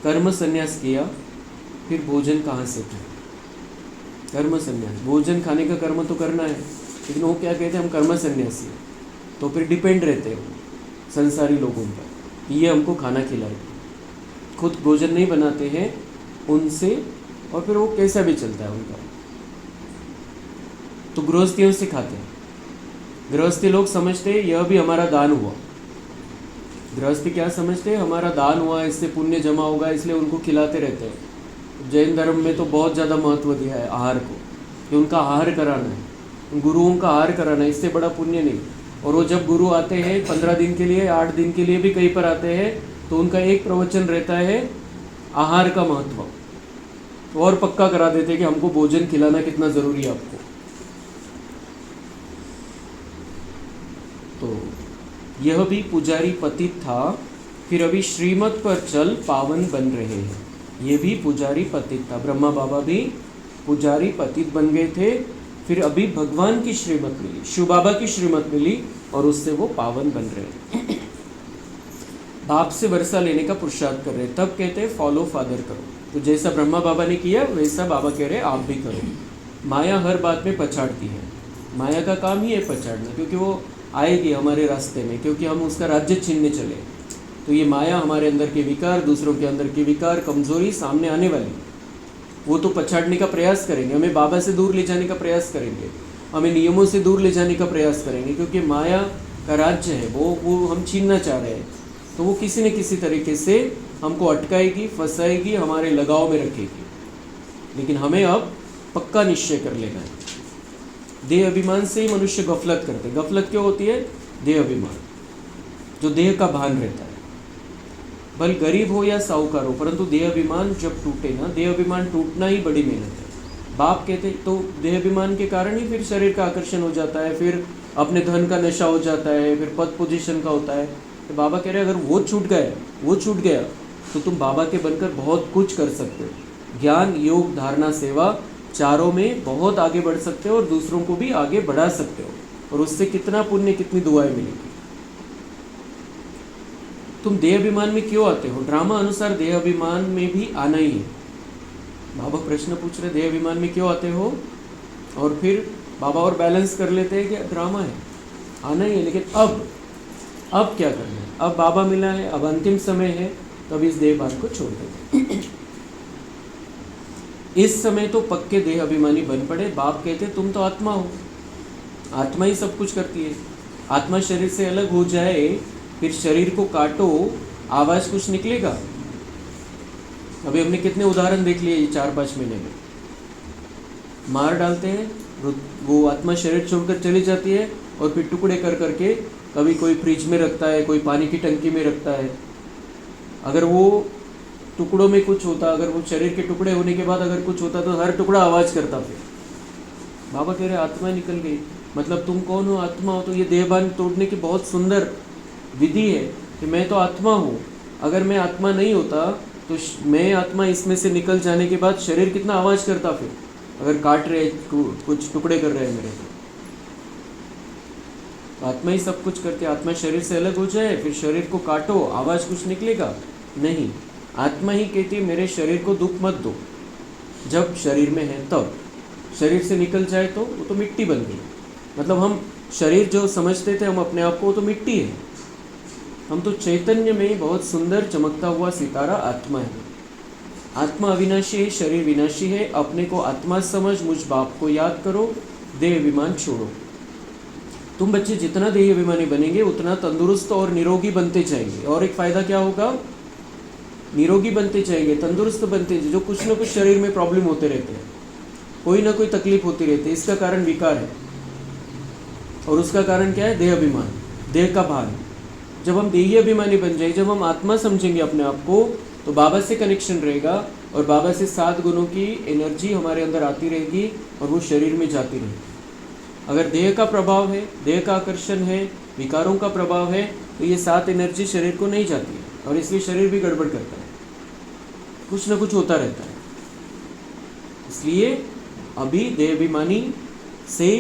A: कर्म संन्यास किया, फिर भोजन कहाँ से था। कर्म संन्यास, भोजन खाने का कर्म तो करना है, लेकिन वो क्या कहते हैं, हम कर्म संन्यासी हैं, तो फिर डिपेंड रहते हैं संसारी लोगों पर, ये हमको खाना खिलाए, खुद भोजन नहीं बनाते हैं उनसे, और फिर वो कैसा भी चलता है उनका। तो गृहस्थियों से खाते हैं। गृहस्थी लोग समझते हैं यह भी हमारा दान हुआ। गृहस्थी क्या समझते हैं, हमारा दान हुआ, इससे पुण्य जमा होगा, इसलिए उनको खिलाते रहते हैं। जैन धर्म में तो बहुत ज़्यादा महत्व दिया है आहार को, कि उनका आहार कराना है, गुरुओं का आहार कराना है, इससे बड़ा पुण्य नहीं। और वो जब गुरु आते हैं 15 दिन के लिए, 8 दिन के लिए भी कहीं पर आते हैं, तो उनका एक प्रवचन रहता है आहार का महत्व, तो और पक्का करा देते हैं कि हमको भोजन खिलाना कितना ज़रूरी है आपको। तो यह भी पुजारी पतित था, फिर अभी श्रीमत पर चल पावन बन रहे हैं। ये भी पुजारी पतित था, ब्रह्मा बाबा भी पुजारी पतित बन गए थे, फिर अभी भगवान की श्रीमत मिली, शिव बाबा की श्रीमत मिली और उससे वो पावन बन रहे हैं। बाप से वर्षा लेने का पुरुषार्थ कर रहे हैं, तब कहते हैं फॉलो फादर करो। तो जैसा ब्रह्मा बाबा ने किया वैसा बाबा कह रहे हैं आप भी करो। माया हर बात में पछाड़ती है, माया का काम ही है पछाड़ना, क्योंकि वो आएगी हमारे रास्ते में, क्योंकि हम उसका राज्य छीनने चले। तो ये माया हमारे अंदर के विकार, दूसरों के अंदर के विकार, कमजोरी सामने आने वाली, वो तो पछाड़ने का प्रयास करेंगे, हमें बाबा से दूर ले जाने का प्रयास करेंगे, हमें नियमों से दूर ले जाने का प्रयास करेंगे, क्योंकि माया का राज्य है वो हम छीनना चाह रहे हैं। तो वो किसी न किसी तरीके से हमको अटकाएगी, फंसाएगी, हमारे लगाव में रखेगी। लेकिन हमें अब पक्का निश्चय कर लेना है। देह अभिमान से ही मनुष्य गफलत करते। गफलत क्यों होती है? देह अभिमान, जो देह का भान रहता है, भले गरीब हो या साहूकार हो, परंतु देह अभिमान जब टूटे ना, देह अभिमान टूटना ही बड़ी मेहनत है। बाप कहते तो देह अभिमान के कारण ही फिर शरीर का आकर्षण हो जाता है, फिर अपने धन का नशा हो जाता है, फिर पद पोजीशन का होता है। तो बाबा कह रहे हैं अगर वो छूट गया तो तुम बाबा के बनकर बहुत कुछ कर सकते हो। ज्ञान, योग, धारणा, सेवा, चारों में बहुत आगे बढ़ सकते हो और दूसरों को भी आगे बढ़ा सकते हो, और उससे कितना पुण्य, कितनी दुआएं मिलेगी। तुम देह अभिमान में क्यों आते हो? ड्रामा अनुसार देह अभिमान में भी आना ही है। बाबा प्रश्न पूछ रहे देह अभिमान में क्यों आते हो, और फिर बाबा और बैलेंस कर लेते हैं कि ड्रामा है, आना ही है, लेकिन अब क्या करना है? अब बाबा मिला है, अब अंतिम समय है, तब इस देहभान को छोड़ देते। इस समय तो पक्के देह अभिमानी बन पड़े। बाप कहते तुम तो आत्मा हो, आत्मा ही सब कुछ करती है। आत्मा शरीर से अलग हो जाए, फिर शरीर को काटो, आवाज कुछ निकलेगा? अभी हमने कितने उदाहरण देख लिए ये 4-5 महीने में। मार डालते हैं, वो आत्मा शरीर छोड़कर चली जाती है, और फिर टुकड़े कर करके कभी कोई फ्रिज में रखता है, कोई पानी की टंकी में रखता है। अगर वो टुकड़ों में कुछ होता, अगर वो शरीर के टुकड़े होने के बाद अगर कुछ होता, तो हर टुकड़ा आवाज़ करता। फिर बाबा कह रहे आत्मा निकल गई, मतलब तुम कौन हो? आत्मा हो। तो ये देहभान तोड़ने की बहुत सुंदर विधि है कि मैं तो आत्मा हूँ। अगर मैं आत्मा नहीं होता तो मैं आत्मा इसमें से निकल जाने के बाद शरीर कितना आवाज़ करता। फिर अगर काट रहे, कुछ टुकड़े कर रहे हैं मेरे, तो आत्मा ही सब कुछ करती है। आत्मा शरीर से अलग हो जाए, फिर शरीर को काटो, आवाज़ कुछ निकलेगा? नहीं। आत्मा ही कहती है मेरे शरीर को दुख मत दो। जब शरीर में है तब, शरीर से निकल जाए तो वो तो मिट्टी बन गई। मतलब हम शरीर जो समझते थे हम अपने आप को, वो तो मिट्टी है। हम तो चैतन्य में बहुत सुंदर चमकता हुआ सितारा आत्मा है। आत्मा अविनाशी है, शरीर विनाशी है। अपने को आत्मा समझ, मुझ बाप को याद करो, देह अभिमान छोड़ो। तुम बच्चे जितना देह अभिमानी बनेंगे उतना तंदुरुस्त और निरोगी बनते जाएंगे। और एक फ़ायदा क्या होगा? निरोगी बनते जाएंगे, तंदुरुस्त बनते जाएंगे। जो कुछ ना कुछ शरीर में प्रॉब्लम होते रहते हैं, कोई ना कोई तकलीफ होती रहती है, इसका कारण विकार है। और उसका कारण क्या है? देह अभिमान, देह का भान। जब हम देही अभिमानी बन जाए, जब हम आत्मा समझेंगे अपने आप को, तो बाबा से कनेक्शन रहेगा, और बाबा से 7 गुणों की एनर्जी हमारे अंदर आती रहेगी और वो शरीर में जाती रहेगी। अगर देह का प्रभाव है, देह का आकर्षण है, विकारों का प्रभाव है, तो ये 7 एनर्जी शरीर को नहीं जाती है, और इसलिए शरीर भी गड़बड़ करता है, कुछ ना कुछ होता रहता है। इसलिए अभी देह अभिमानी से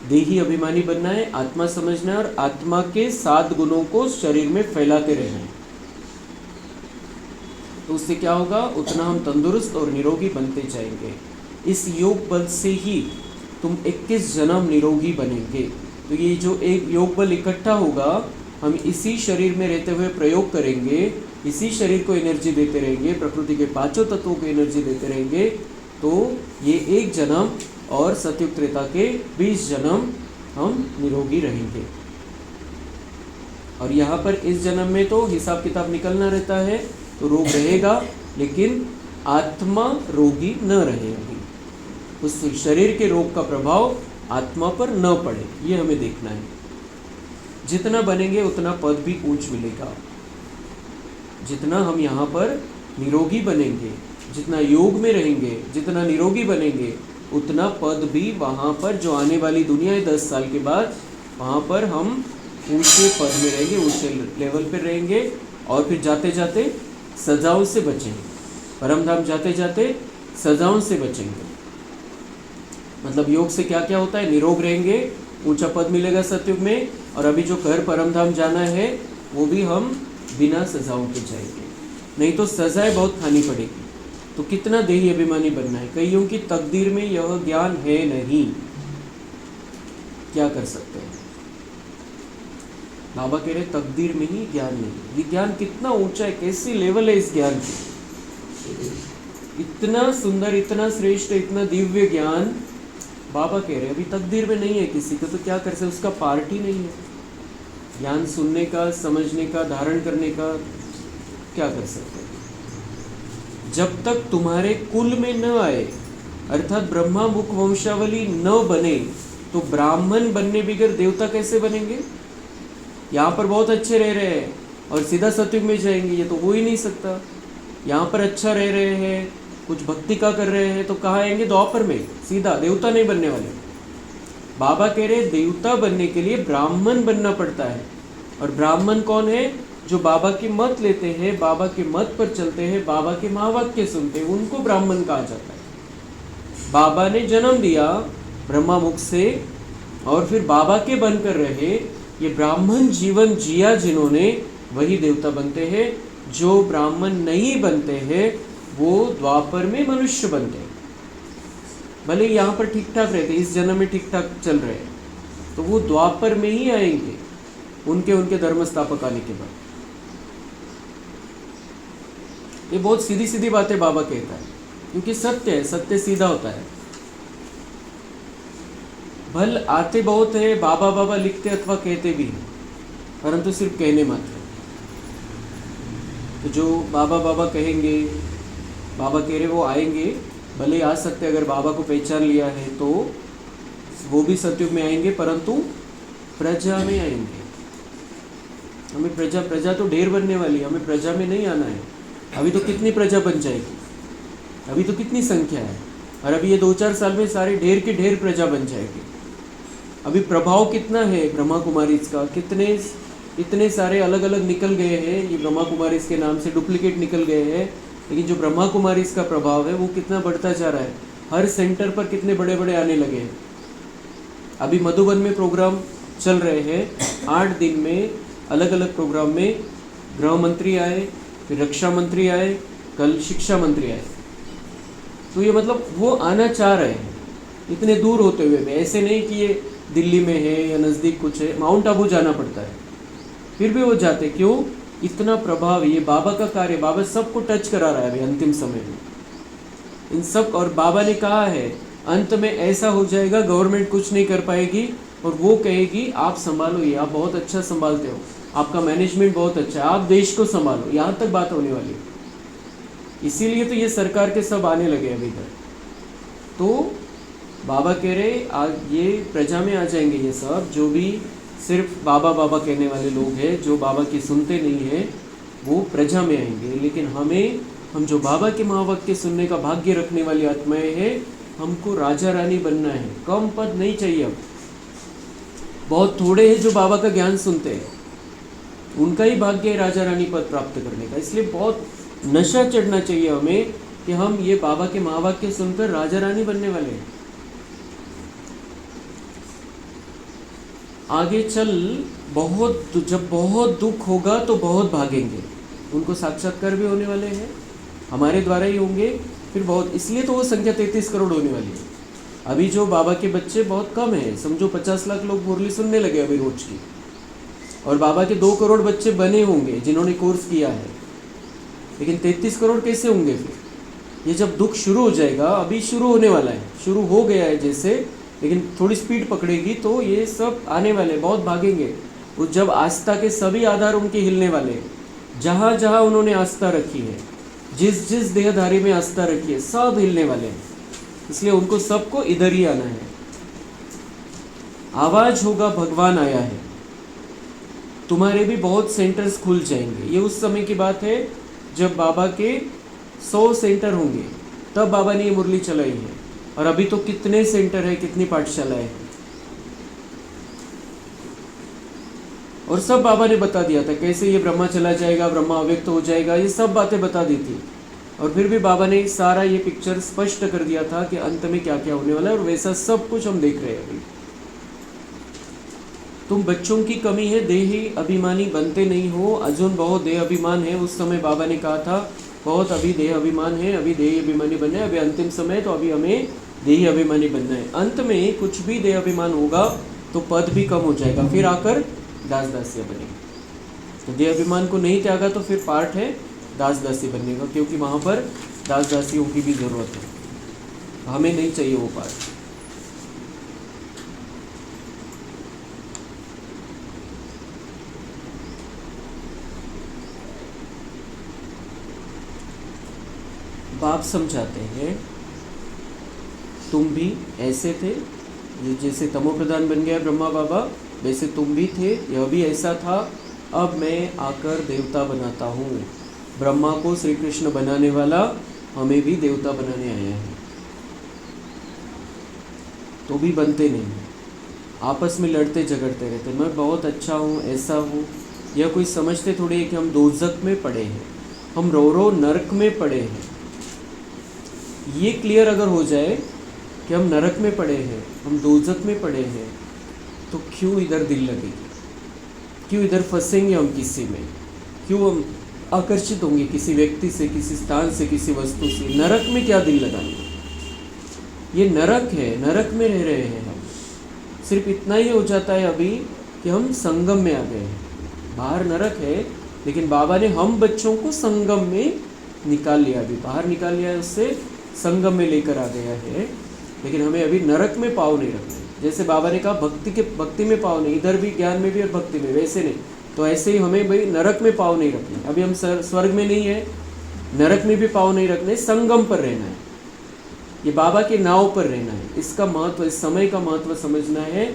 A: देही अभिमानी बनना है, आत्मा समझना है, और आत्मा के 7 गुणों को शरीर में फैलाते रहना है। तो उससे क्या होगा? उतना हम तंदुरुस्त और निरोगी बनते जाएंगे। इस योग बल से ही तुम 21 जन्म निरोगी बनेंगे। तो ये जो एक योग बल इकट्ठा होगा, हम इसी शरीर में रहते हुए प्रयोग करेंगे, इसी शरीर को एनर्जी देते रहेंगे, प्रकृति के 5 तत्वों को एनर्जी देते रहेंगे, तो ये 1 जन्म और सतयुग त्रेता के 20 जन्म हम निरोगी रहेंगे। और यहाँ पर इस जन्म में तो हिसाब किताब निकलना रहता है, तो रोग रहेगा, लेकिन आत्मा रोगी न रहेगी। उस शरीर के रोग का प्रभाव आत्मा पर न पड़े, ये हमें देखना है। जितना बनेंगे उतना पद भी ऊंच मिलेगा। जितना हम यहाँ पर निरोगी बनेंगे, जितना योग में रहेंगे, जितना निरोगी बनेंगे, उतना पद भी वहाँ पर जो आने वाली दुनिया है 10 साल के बाद, वहाँ पर हम ऊंचे पद में रहेंगे, ऊंचे लेवल पे रहेंगे, और फिर जाते जाते सजाओं से बचेंगे। परम धाम जाते जाते सजाओं से बचेंगे। मतलब योग से क्या क्या होता है, निरोग रहेंगे, ऊंचा पद मिलेगा सतयुग में, और अभी जो घर परम धाम जाना है वो भी हम बिना सजाओं के जाएंगे। नहीं तो सजाएं बहुत खानी पड़ेगी। तो कितना देही अभिमानी बनना है। कईयों की तकदीर में यह ज्ञान है नहीं, क्या कर सकते हैं। बाबा कह रहे तकदीर में ही ज्ञान नहीं। ये ज्ञान कितना ऊंचा है, कैसी लेवल है इस ज्ञान की। इतना सुंदर, इतना श्रेष्ठ, इतना दिव्य ज्ञान बाबा कह रहे अभी तकदीर में नहीं है किसी को, तो क्या कर सकते, उसका पार्ट ही नहीं है। ज्ञान सुनने का, समझने का, धारण करने का क्या कर सकते हैं। जब तक तुम्हारे कुल में न आए, अर्थात ब्रह्मा मुख वंशावली न बने, तो ब्राह्मण बनने बगैर देवता कैसे बनेंगे। यहाँ पर बहुत अच्छे रह रहे हैं और सीधा सतयुग में जाएंगे, ये तो हो ही नहीं सकता। यहाँ पर अच्छा रह रहे हैं, कुछ भक्ति का कर रहे हैं, तो कहाँ आएंगे, द्वापर में सीधा, देवता नहीं बनने वाले। बाबा कह रहे देवता बनने के लिए ब्राह्मण बनना पड़ता है। और ब्राह्मण कौन है, जो बाबा की मत लेते हैं, बाबा के मत पर चलते हैं, बाबा के महावाक्य सुनते हैं, उनको ब्राह्मण कहा जाता है। बाबा ने जन्म दिया ब्रह्मा मुख से, और फिर बाबा के बनकर रहे, ये ब्राह्मण जीवन जिया जिन्होंने, वही देवता बनते हैं। जो ब्राह्मण नहीं बनते हैं वो द्वापर में मनुष्य बनते हैं। भले यहाँ पर ठीक ठाक रहते, इस जन्म में ठीक ठाक चल रहे हैं, तो वो द्वापर में ही आएंगे, उनके धर्म स्थापक आने के बाद। ये बहुत सीधी सीधी बातें बाबा कहता है, क्योंकि सत्य है, सत्य सीधा होता है। भल आते बहुत है, बाबा बाबा लिखते अथवा कहते भी हैं, परंतु सिर्फ कहने मात्र। तो जो बाबा बाबा कहेंगे, बाबा कह रहे वो आएंगे, भले आ सकते, अगर बाबा को पहचान लिया है तो वो भी सतयुग में आएंगे, परंतु प्रजा में आएंगे। हमें प्रजा तो ढेर बनने वाली है, हमें प्रजा में नहीं आना है। अभी तो कितनी प्रजा बन जाएगी, अभी तो कितनी संख्या है, और अभी ये 2-4 साल में सारे ढेर के ढेर प्रजा बन जाएगी। अभी प्रभाव कितना है ब्रह्मा कुमारीज का, इतने सारे अलग अलग निकल गए हैं, ये ब्रह्मा कुमारीज के नाम से डुप्लीकेट निकल गए हैं, लेकिन जो ब्रह्मा कुमारीज का प्रभाव है वो कितना बढ़ता जा रहा है। हर सेंटर पर कितने बड़े बड़े आने लगे हैं। अभी मधुबन में प्रोग्राम चल रहे हैं, 8 दिन में अलग अलग प्रोग्राम में गृह मंत्री आए, फिर रक्षा मंत्री आए, कल शिक्षा मंत्री आए। तो ये मतलब वो आना चाह रहे हैं, इतने दूर होते हुए भी। ऐसे नहीं कि ये दिल्ली में है या नज़दीक कुछ है, माउंट आबू जाना पड़ता है, फिर भी वो जाते। क्यों, इतना प्रभाव, ये बाबा का कार्य। बाबा सबको टच करा रहा है अभी अंतिम समय में इन सब। और बाबा ने कहा है अंत में ऐसा हो जाएगा, गवर्नमेंट कुछ नहीं कर पाएगी, और वो कहेगी आप संभालो, ये आप बहुत अच्छा संभालते हो, आपका मैनेजमेंट बहुत अच्छा है, आप देश को संभालो, यहाँ तक बात होने वाली। इसीलिए तो ये सरकार के सब आने लगे अभी तक। तो बाबा कह रहे आज ये प्रजा में आ जाएंगे, ये सब जो भी सिर्फ बाबा बाबा कहने वाले लोग हैं, जो बाबा की सुनते नहीं हैं, वो प्रजा में आएंगे। लेकिन हम जो बाबा के महावाक्य सुनने का भाग्य रखने वाली आत्माएं हैं, हमको राजा रानी बनना है। कम पद नहीं चाहिए। अब बहुत थोड़े हैं जो बाबा का ज्ञान सुनते हैं, उनका ही भाग्य है राजा रानी पद प्राप्त करने का। इसलिए बहुत नशा चढ़ना चाहिए हमें कि हम ये बाबा के महावाक्य सुनकर राजा रानी बनने वाले हैं। आगे चल जब बहुत दुख होगा तो बहुत भागेंगे, उनको साक्षात्कार भी होने वाले हैं, हमारे द्वारा ही होंगे फिर बहुत। इसलिए तो वो संख्या 33 करोड़ होने वाली है। अभी जो बाबा के बच्चे बहुत कम हैं, समझो 50 लाख लोग मुरली सुनने लगे अभी रोज की, और बाबा के 2 करोड़ बच्चे बने होंगे जिन्होंने कोर्स किया है। लेकिन 33 करोड़ कैसे होंगे फिर। ये जब दुख शुरू हो जाएगा, अभी शुरू होने वाला है, शुरू हो गया है जैसे, लेकिन थोड़ी स्पीड पकड़ेगी तो ये सब आने वाले, बहुत भागेंगे। वो जब आस्था के सभी आधार उनके हिलने वाले, जहाँ जहाँ उन्होंने आस्था रखी है, जिस जिस देहधारी में आस्था रखी है, सब हिलने वाले हैं। इसलिए उनको सबको इधर ही आना है। आवाज होगा भगवान आया है। तुम्हारे भी बहुत सेंटर्स खुल जाएंगे। ये उस समय की बात है जब बाबा के 100 सेंटर होंगे, तब बाबा ने ये मुरली चलाई है। और अभी तो कितने सेंटर है, कितनी पाठशालाएं हैं। और सब बाबा ने बता दिया था, कैसे ये ब्रह्मा चला जाएगा, ब्रह्मा अव्यक्त हो जाएगा, ये सब बातें बता दी थी। और फिर भी बाबा ने सारा ये पिक्चर स्पष्ट कर दिया था कि अंत में क्या क्या होने वाला है, और वैसा सब कुछ हम देख रहे हैं अभी। तुम बच्चों की कमी है, देही अभिमानी बनते नहीं हो, अजून बहुत देह अभिमान है। उस समय बाबा ने कहा था बहुत अभी देह अभिमान है, अभी देही अभिमानी बनना है, अभी अंतिम समय, तो अभी हमें देही अभिमानी बनना है। अंत में कुछ भी देह अभिमान होगा तो पद भी कम हो जाएगा, फिर आकर दास दासिया बनेगा। तो देह अभिमान को नहीं त्यागा तो फिर पार्ट है दास दासी बनने का, क्योंकि वहाँ पर दास दासियों की भी ज़रूरत है, हमें नहीं चाहिए वो पार्ट। बाप समझाते हैं तुम भी ऐसे थे, ये जैसे तमो प्रधान बन गया ब्रह्मा बाबा, वैसे तुम भी थे, यह भी ऐसा था। अब मैं आकर देवता बनाता हूँ। ब्रह्मा को श्री कृष्ण बनाने वाला हमें भी देवता बनाने आया है। तो भी बनते नहीं, आपस में लड़ते झगड़ते रहते, मैं बहुत अच्छा हूँ, ऐसा हूँ। यह कोई समझते थोड़ी है कि हम दोज़ख में पड़े हैं, हम रो रो नरक में पड़े हैं। ये क्लियर अगर हो जाए कि हम नरक में पड़े हैं, हम दोज़ख में पड़े हैं, तो क्यों इधर दिल लगेगी, क्यों इधर फंसेंगे हम किसी में, क्यों हम आकर्षित होंगे किसी व्यक्ति से, किसी स्थान से, किसी वस्तु से। नरक में क्या दिल लगाना, ये नरक है, नरक में रह रहे हैं हम। सिर्फ इतना ही हो जाता है अभी कि हम संगम में आ गए हैं। बाहर नरक है, लेकिन बाबा ने हम बच्चों को संगम में निकाल लिया, अभी बाहर निकाल लिया है, उससे संगम में लेकर आ गया है। लेकिन हमें अभी नरक में पाँव नहीं रखना। जैसे बाबा ने कहा भक्ति में पाँव नहीं, इधर भी ज्ञान में भी और भक्ति में, वैसे नहीं। तो ऐसे ही हमें भाई नरक में पाँव नहीं रखना। अभी हम स्वर्ग में नहीं है, नरक में भी पाँव नहीं रखने, संगम पर रहना है, ये बाबा के नाव पर रहना है। इसका महत्व, इस समय का महत्व समझना है,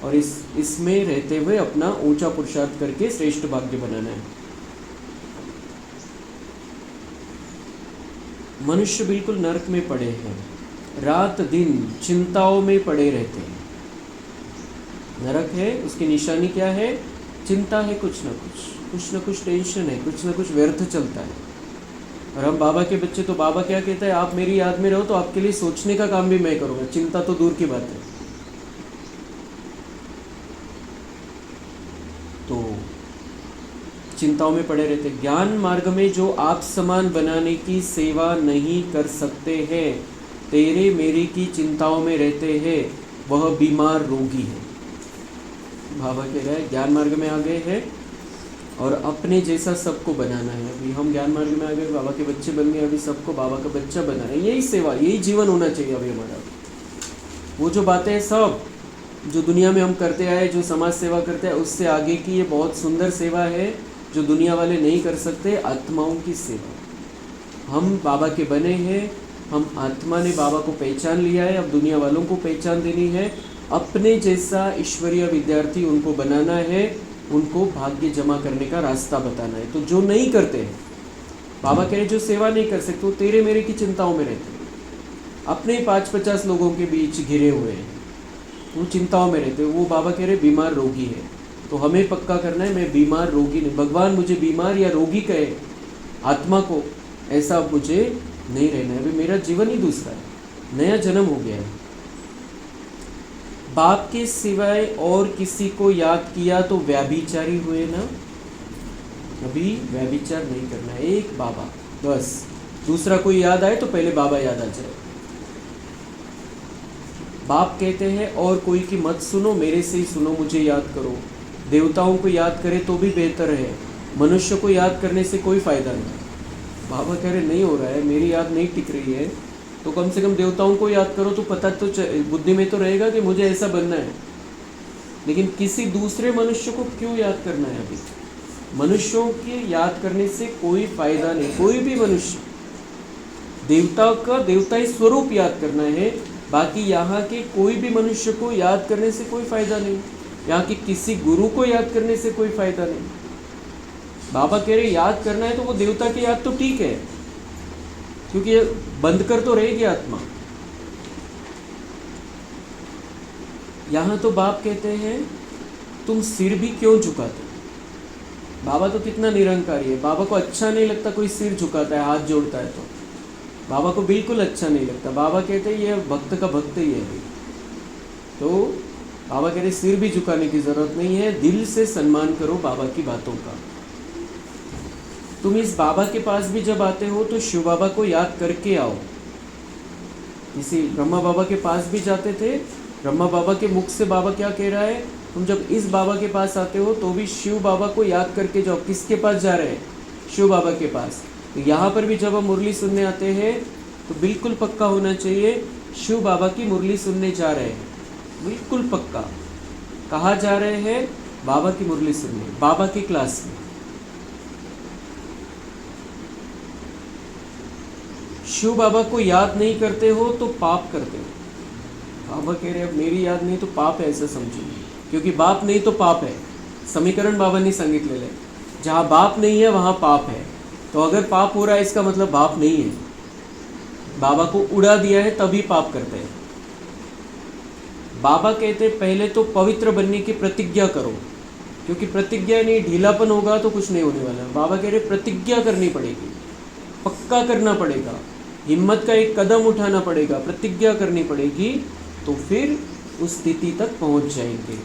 A: और इसमें रहते हुए अपना ऊंचा पुरुषार्थ करके श्रेष्ठ भाग्य बनाना है। मनुष्य बिल्कुल नरक में पड़े हैं, रात दिन चिंताओं में पड़े रहते हैं। नरक है, उसकी निशानी क्या है? चिंता है, कुछ न कुछ टेंशन है, कुछ न कुछ व्यर्थ चलता है। और हम बाबा के बच्चे, तो बाबा क्या कहता है, आप मेरी याद में रहो तो आपके लिए सोचने का काम भी मैं करूँगा, चिंता तो दूर की बात है। तो चिंताओं में पड़े रहते। ज्ञान मार्ग में जो आप समान बनाने की सेवा नहीं कर सकते हैं, तेरे मेरे की चिंताओं में रहते हैं, वह बीमार रोगी है। बाबा कह रहा है ज्ञान मार्ग में आ गए हैं और अपने जैसा सबको बनाना है। अभी हम ज्ञान मार्ग में आ गए, बाबा के बच्चे बन गए, अभी सबको बाबा का बच्चा बनाना है। यही सेवा, यही जीवन होना चाहिए अभी हमारा। वो जो बातें हैं सब जो दुनिया में हम करते आए, जो समाज सेवा करते हैं, उससे आगे की ये बहुत सुंदर सेवा है जो दुनिया वाले नहीं कर सकते, आत्माओं की सेवा। हम बाबा के बने हैं, हम आत्मा ने बाबा को पहचान लिया है, अब दुनिया वालों को पहचान देनी है। अपने जैसा ईश्वरीय विद्यार्थी उनको बनाना है, उनको भाग्य जमा करने का रास्ता बताना है। तो जो नहीं करते हैं, बाबा कह रहे जो सेवा नहीं कर सकते, वो तेरे मेरे की चिंताओं में रहते हैं, अपने 5-50 लोगों के बीच घिरे हुए हैं, वो चिंताओं में रहते हैं। वो बाबा कह रहे बीमार रोगी है। तो हमें पक्का करना है, मैं बीमार रोगी नहीं। भगवान मुझे बीमार या रोगी कहे आत्मा को, ऐसा मुझे नहीं रहना है। अभी मेरा जीवन ही दूसरा है, नया जन्म हो गया है। बाप के सिवाय और किसी को याद किया तो व्याभिचारी हुए ना। अभी व्याभिचार नहीं करना है, एक बाबा बस। दूसरा कोई याद आए तो पहले बाबा याद आ जाए। बाप कहते हैं और कोई की मत सुनो, मेरे से ही सुनो, मुझे याद करो। देवताओं को याद करे तो भी बेहतर है, मनुष्य को याद करने से कोई फायदा नहीं। बाबा कह रहे नहीं हो रहा है, मेरी याद नहीं टिक रही है, तो कम से कम देवताओं को याद करो, तो पता तो बुद्धि में तो रहेगा कि मुझे ऐसा बनना है। लेकिन किसी दूसरे मनुष्य को क्यों याद करना है? अभी मनुष्यों के याद करने से कोई फायदा नहीं। कोई भी मनुष्य, देवता का देवताई स्वरूप याद करना है, बाकी यहाँ के कोई भी मनुष्य को याद करने से कोई फायदा नहीं। यहाँ के किसी गुरु को याद करने से कोई फायदा नहीं। बाबा कह रहे याद करना है तो वो देवता की याद तो ठीक है, क्योंकि बंद कर तो रहेगी आत्मा। यहाँ तो बाप कहते हैं तुम सिर भी क्यों झुकाते, बाबा तो कितना निरंकारी है, बाबा को अच्छा नहीं लगता कोई सिर झुकाता है, हाथ जोड़ता है, तो बाबा को बिल्कुल अच्छा नहीं लगता। बाबा कहते हैं ये भक्त का भक्त ही है भाई। तो बाबा कहते सिर भी झुकाने की जरूरत नहीं है, दिल से सम्मान करो बाबा की बातों का। तुम इस बाबा के पास भी जब आते हो तो शिव बाबा को याद करके आओ। किसी ब्रह्मा बाबा के पास भी जाते थे, ब्रह्मा बाबा के मुख से बाबा क्या कह रहा है, तुम जब इस बाबा के पास आते हो तो भी शिव बाबा को याद करके जाओ। किसके पास जा रहे हैं? शिव बाबा के पास। तो यहाँ पर भी जब हम मुरली सुनने आते हैं तो बिल्कुल पक्का होना चाहिए शिव बाबा की मुरली सुनने जा रहे हैं, बिल्कुल पक्का। कहाँ जा रहे हैं? बाबा की मुरली सुनने, बाबा की क्लास में। शिव बाबा को याद नहीं करते हो तो पाप करते हो। बाबा कह रहे अब मेरी याद नहीं तो पाप है, ऐसा समझो, क्योंकि बाप नहीं तो पाप है। समीकरण बाबांनी सांगितलेलं आहे, जहाँ बाप नहीं है वहाँ पाप है। तो अगर पाप हो रहा है इसका मतलब बाप नहीं है, बाबा को उड़ा दिया है तभी पाप करते हैं। बाबा कहते पहले तो पवित्र बनने की प्रतिज्ञा करो, क्योंकि प्रतिज्ञा नहीं, ढीलापन होगा तो कुछ नहीं होने वाला। बाबा कह रहे प्रतिज्ञा करनी पड़ेगी, पक्का करना पड़ेगा, हिम्मत का एक कदम उठाना पड़ेगा, प्रतिज्ञा करनी पड़ेगी, तो फिर उस स्थिति तक पहुंच जाएंगे।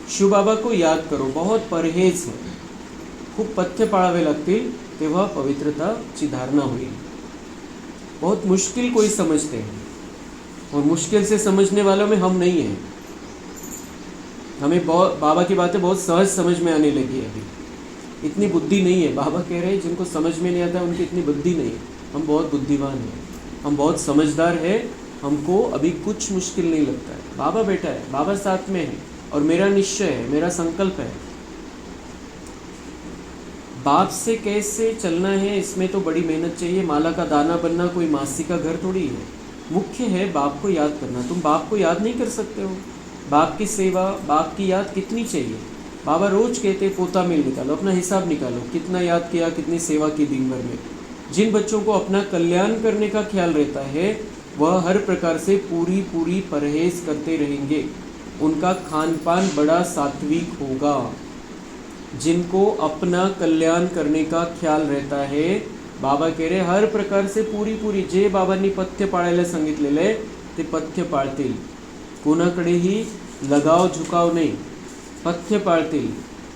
A: शिव बाबा को याद करो, बहुत परहेज है, खूप पथ्य पाळावे लागतील, तेव्हा पवित्रताची धारणा होईल। बहुत मुश्किल कोई समझते हैं, और मुश्किल से समझने वालों में हम नहीं हैं। हमें बहुत बाबा की बातें बहुत सहज समझ में आने लगी है, अभी इतनी बुद्धि नहीं है। बाबा कह रहे हैं जिनको समझ में नहीं आता उनकी इतनी बुद्धि नहीं है। हम बहुत बुद्धिमान हैं, हम बहुत समझदार हैं, हमको अभी कुछ मुश्किल नहीं लगता है। बाबा बैठा है, बाबा साथ में है, और मेरा निश्चय है, मेरा संकल्प है। बाप से कैसे चलना है इसमें तो बड़ी मेहनत चाहिए। माला का दाना बनना कोई मासी का घर थोड़ी है। मुख्य है बाप को याद करना। तुम बाप को याद नहीं कर सकते हो, बाप की सेवा, बाप की याद कितनी चाहिए। बाबा रोज कहते पोता मिल निकालो, अपना हिसाब निकालो, कितना याद किया, कितनी सेवा की दिन भर में। जिन बच्चों को अपना कल्याण करने का ख्याल रहता है वह हर प्रकार से पूरी परहेज करते रहेंगे, उनका खान पान बड़ा सात्विक होगा। जिनको अपना कल्याण करने का ख्याल रहता है, बाबा कह रहे हर प्रकार से पूरी जे बाबांनी पथ्य पाळायला सांगितलेलं आहे ते पथ्य पाळतील, कोणाकडेही लगाव झुकाव नाही, पथ्य पाळतील,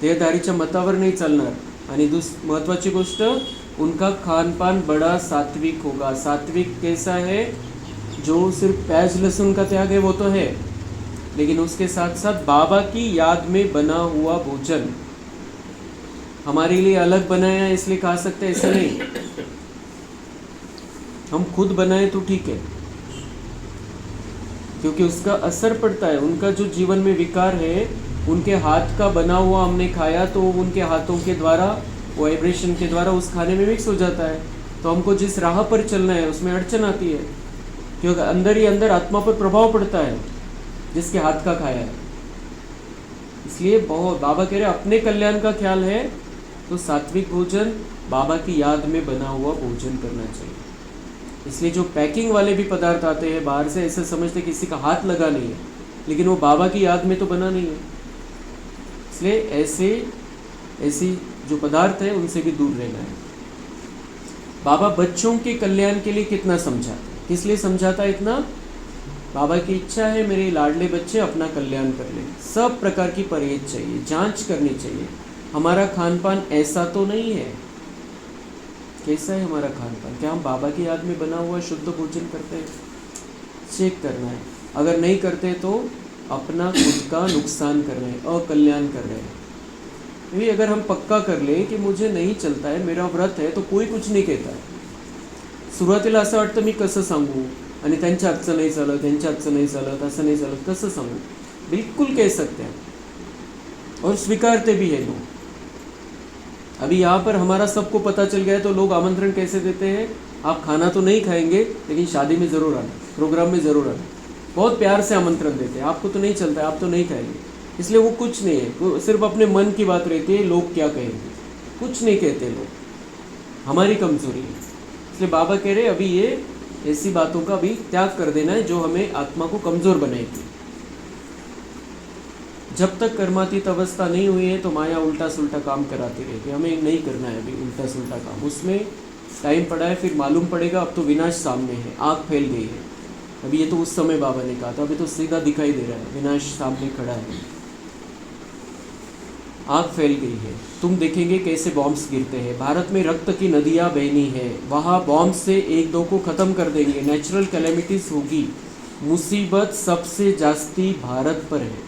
A: देहधारीच्या मतावर नहीं चालणार। आणि महत्वाची गोष्ट, उनका खान पान बड़ा सात्विक होगा। सात्विक कैसा है? जो सिर्फ प्याज लहसुन का त्याग है वो तो है, लेकिन उसके साथ साथ बाबा की याद में बना हुआ भोजन। हमारे लिए अलग बनाया इसलिए खा सकते हैं, ऐसा नहीं। हम खुद बनाए तो ठीक है, क्योंकि उसका असर पड़ता है। उनका जो जीवन में विकार है, उनके हाथ का बना हुआ हमने खाया तो उनके हाथों के द्वारा, वाइब्रेशन के द्वारा उस खाने में मिक्स हो जाता है। तो हमको जिस राह पर चलना है उसमें अड़चन आती है, क्योंकि अंदर ही अंदर आत्मा पर प्रभाव पड़ता है जिसके हाथ का खाया है। इसलिए बहुत बाबा कह रहे अपने कल्याण का ख्याल है तो सात्विक भोजन, बाबा की याद में बना हुआ भोजन करना चाहिए। इसलिए जो पैकिंग वाले भी पदार्थ आते हैं बाहर से, ऐसे समझते किसी का हाथ लगा नहीं है, लेकिन वो बाबा की याद में तो बना नहीं है। इसलिए ऐसी जो पदार्थ है उनसे भी दूर रहना है। बाबा बच्चों के कल्याण के लिए कितना समझाते, किस लिए समझाता है इतना? बाबा की इच्छा है मेरे लाडले बच्चे अपना कल्याण कर ले। सब प्रकार की परहेज चाहिए, जांच करनी चाहिए। हमारा खान पान ऐसा तो नहीं है। कैसा है हमारा खान पान? क्या हम बाबा की याद में बना हुआ शुद्ध भोजन करते हैं? चेक करना है। अगर नहीं करते तो अपना खुद का नुकसान कर रहे हैं, अकल्याण कर रहे हैं। यही अगर हम पक्का कर ले कि मुझे नहीं चलता है, मेरा व्रत है, तो कोई कुछ नहीं कहता है। सुरुवातीला असं वाटतं मी कसं सांगू, आणि त्यांच्या हातचं नाही चालत, त्यांच्या हातचं नाही चालत, असं नाही चालत, कसं सांगू? बिल्कुल कह सकते हैं और स्वीकारते भी है लोग। अभी यहाँ पर हमारा सबको पता चल गया है तो लोग आमंत्रण कैसे देते हैं, आप खाना तो नहीं खाएंगे लेकिन शादी में ज़रूर आना, प्रोग्राम में ज़रूर आना। बहुत प्यार से आमंत्रण देते हैं। आपको तो नहीं चलता है, आप तो नहीं खाएंगे, इसलिए वो कुछ नहीं है, वो सिर्फ अपने मन की बात रहती है, लोग क्या कहेंगे, कुछ नहीं कहते लोग, हमारी कमजोरी है। इसलिए बाबा कह रहे अभी ये ऐसी बातों का भी त्याग कर देना है जो हमें आत्मा को कमज़ोर बनाएगी। जब तक कर्मातीत अवस्था नहीं हुई है तो माया उल्टा सुल्टा काम कराती रहेगी। हमें नहीं करना है अभी उल्टा सुल्टा काम, उसमें टाइम पड़ा है, फिर मालूम पड़ेगा अब तो विनाश सामने है, आग फैल गई है। अभी ये तो उस समय बाबा ने कहा था, अभी तो सीधा दिखाई दे रहा है, विनाश सामने खड़ा है, आग फैल गई है। तुम देखेंगे कैसे बॉम्ब्स गिरते हैं। भारत में रक्त की नदियाँ बहनी है, वहाँ बॉम्ब से एक दो को ख़त्म कर देंगे, नेचुरल कैलेमिटीज होगी। मुसीबत सबसे जास्ती भारत पर है।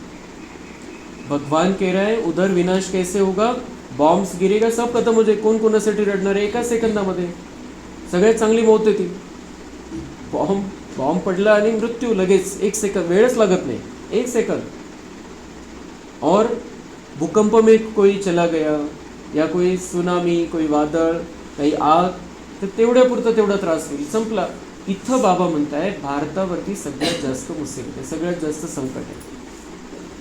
A: भगवान कह रहा है उधर विनाश कैसे होगा, बॉम्ब्स गिरेगा, सब खत्म हो जाए, कोण कोणासाठी रडणार आहे, एका सेकंदामध्ये सगळ्यात चांगली मौत येते। बॉम्ब पडला आणि मृत्यू लगेच, एक सेकंद, वेळच लागत नाही, एक सेकंद। और भूकंप में कोई चला गया या कोई सुनामी, कोई वादळ, काही आग, तर तेवढ्यापुरतं तेवढा त्रास होईल, संपला। इथं बाबा म्हणताय भारतावरती सगळ्यात जास्त मुसीबत आहे, सगळ्यात जास्त संकट है,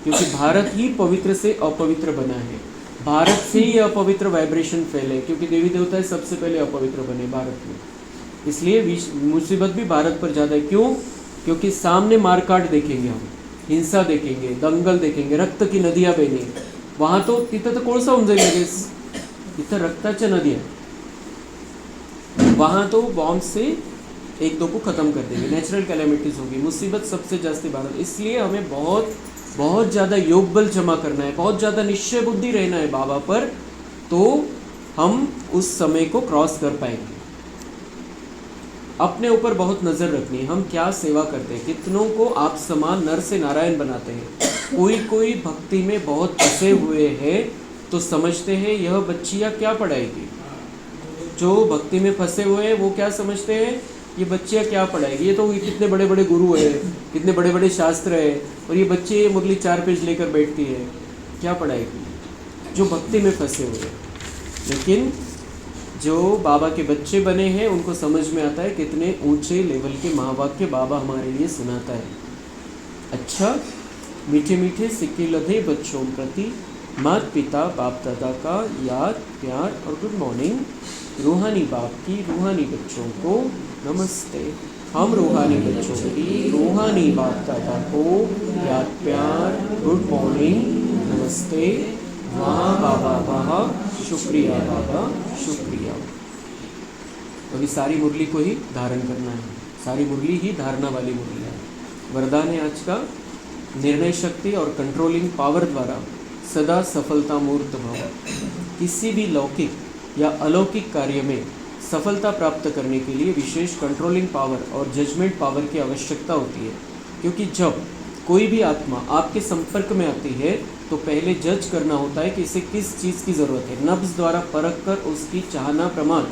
A: क्योंकि भारत ही पवित्र से अपवित्र बना है। भारत से ही अपवित्र वाइब्रेशन फैले, क्योंकि देवी देवता सबसे पहले अपवित्र बने भारत में, इसलिए मुसीबत भी भारत पर ज़्यादा है। क्यों? क्योंकि सामने मारकाट देखेंगे हम, हिंसा देखेंगे, दंगल देखेंगे, रक्त की नदियाँ बहनी, वहाँ तो तिथं तर कोळसा होऊन जाईल लगेच, तिथं रक्ताच्या नदियाँ, वहाँ तो बॉम्ब से एक दो को ख़त्म कर देंगे, नेचुरल कैलेमिटीज़ होगी। मुसीबत सबसे जास्ती भारत, इसलिए हमें बहुत बहुत ज़्यादा योग बल जमा करना है, बहुत ज़्यादा निश्चय बुद्धि रहना है बाबा पर, तो हम उस समय को क्रॉस कर पाएंगे। अपने ऊपर बहुत नज़र रखनी है, हम क्या सेवा करते हैं, कितनों को आप समान नर से नारायण बनाते हैं। कोई भक्ति में बहुत फंसे हुए हैं तो समझते हैं यह बच्चियाँ क्या पढ़ाएगी। जो भक्ति में फंसे हुए हैं वो क्या समझते हैं, ये बच्चियाँ क्या पढ़ाएगी, ये तो कितने बड़े बड़े गुरु हैं, कितने बड़े बड़े शास्त्र हैं, और ये बच्चे मुरली 4 पेज लेकर बैठती है, क्या पढ़ाएगी। जो भक्ति में फंसे हुए हैं, लेकिन जो बाबा के बच्चे बने हैं उनको समझ में आता है कितने ऊंचे लेवल के महावाक्य बाबा हमारे लिए सुनाता है। अच्छा, मीठे मीठे सिक्के लधे बच्चों प्रति माता पिता बाप दादा का याद प्यार और गुड मॉर्निंग। रूहानी बाप की रूहानी बच्चों को नमस्ते। हम रूहानी बच्चों की रूहानी बाप दादा को याद प्यार गुड मॉर्निंग नमस्ते। वाह बाबा वाह, शुक्रिया बाबा शुक्रिया। अभी सारी मुरली को ही धारण करना है, सारी मुरली ही धारणा वाली मुरली है। वरदान है आज का, निर्णय शक्ति और कंट्रोलिंग पावर द्वारा सदा सफलता मूर्त भव। किसी भी लौकिक या अलौकिक कार्य में सफलता प्राप्त करने के लिए विशेष कंट्रोलिंग पावर और जजमेंट पावर की आवश्यकता होती है, क्योंकि जब कोई भी आत्मा आपके संपर्क में आती है तो पहले जज करना होता है कि इसे किस चीज़ की ज़रूरत है। नब्ज़ द्वारा परख कर उसकी चाहना प्रमाण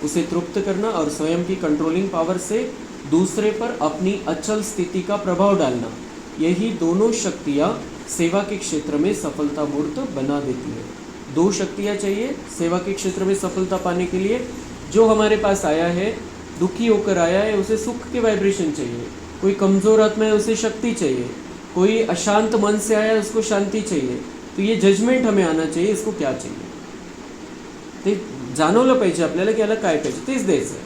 A: उसे तृप्त करना और स्वयं की कंट्रोलिंग पावर से दूसरे पर अपनी अचल स्थिति का प्रभाव डालना, यही दोनों शक्तियाँ सेवा के क्षेत्र में सफलता मूर्त बना देती है। 2 शक्तियाँ चाहिए सेवा के क्षेत्र में सफलता पाने के लिए। जो हमारे पास आया है, दुखी होकर आया है, उसे सुख के वाइब्रेशन चाहिए। कोई कमज़ोर आत्मा है, उसे शक्ति चाहिए। कोई अशांत मन से आया है, उसको शांति चाहिए। तो ये जजमेंट हमें आना चाहिए, इसको क्या चाहिए ते जाणवलं पाहिजे आपल्याला की याला काय पाहिजे, तेच द्यायचं।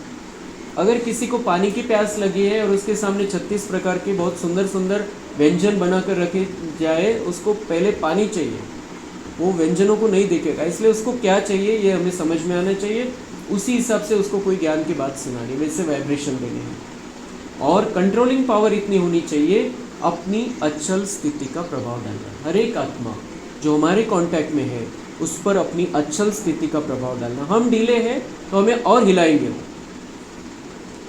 A: अगर किसी को पानी की प्यास लगी है और उसके सामने 36 प्रकार के बहुत सुंदर सुंदर व्यंजन बनाकर रखे जाए, उसको पहले पानी चाहिए, वो व्यंजनों को नहीं देखेगा। इसलिए उसको क्या चाहिए ये हमें समझ में आना चाहिए, उसी हिसाब से उसको कोई ज्ञान की बात सुनानी, वैसे वाइब्रेशन देने हैं। और कंट्रोलिंग पावर इतनी होनी चाहिए, अपनी अचल स्थिति का प्रभाव डालना। हर एक आत्मा जो हमारे कांटेक्ट में है उस पर अपनी अचल स्थिति का प्रभाव डालना। हम ढीले हैं तो हमें और हिलाएंगे,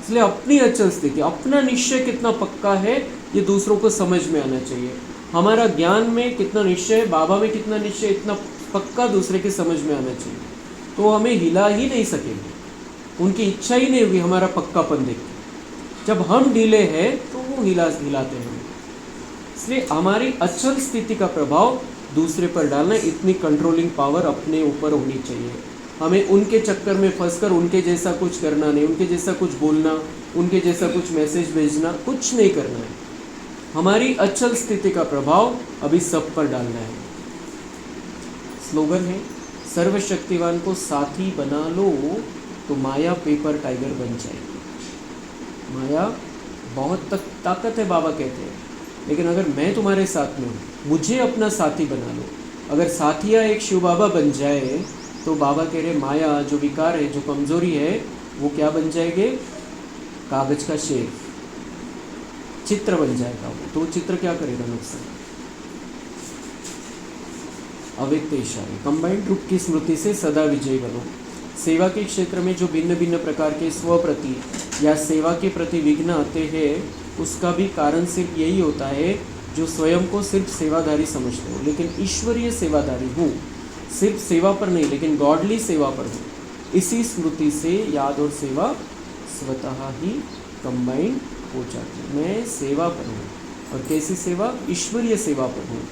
A: इसलिए अपनी अचल स्थिति, अपना निश्चय कितना पक्का है ये दूसरों को समझ में आना चाहिए। हमारा ज्ञान में कितना निश्चय है, बाबा में कितना निश्चय, इतना पक्का दूसरे के समझ में आना चाहिए। तो हमें हिला ही नहीं सकेंगे, उनकी इच्छा ही नहीं होगी हमारा पक्कापन देख के। जब हम ढीले हैं तो वो हिलाते हैं। इसलिए हमारी अचल स्थिति का प्रभाव दूसरे पर डालना, इतनी कंट्रोलिंग पावर अपने ऊपर होनी चाहिए। हमें उनके चक्कर में फंसकर उनके जैसा कुछ करना नहीं, उनके जैसा कुछ बोलना, उनके जैसा कुछ मैसेज भेजना, कुछ नहीं करना है। हमारी अचल स्थिति का प्रभाव अभी सब पर डालना है। स्लोगन है, सर्वशक्तिवान को साथी बना लो तो माया पेपर टाइगर बन जाएगी। माया बहुत ताकत है बाबा कहते हैं, लेकिन अगर मैं तुम्हारे साथ में हूँ मुझे अपना साथी बना लो। अगर साथिया एक शिव बाबा बन जाए तो बाबा कह रहे माया जो विकार है, जो कमजोरी है, वो क्या बन जाएंगे? कागज का शेर, चित्र बन जाएगा वो। तो चित्र क्या करेगा? नुकसान। अव्यक्त इशारे, कंबाइंड रूप की स्मृति से सदा विजयी बनो। सेवा के क्षेत्र में जो भिन्न भिन्न प्रकार के स्व प्रति या सेवा के प्रति विघ्न आते हैं, उसका भी कारण सिर्फ यही होता है जो स्वयं को सिर्फ सेवाधारी समझते हो, लेकिन ईश्वरीय सेवाधारी हूँ, सिर्फ सेवा पर नहीं लेकिन गॉडली सेवा पर हूँ। इसी स्मृति से याद और सेवा स्वतः ही कंबाइंड हो जाती है। मैं सेवा पर हूँ, और कैसी सेवा? ईश्वरीय सेवा पर हूँ,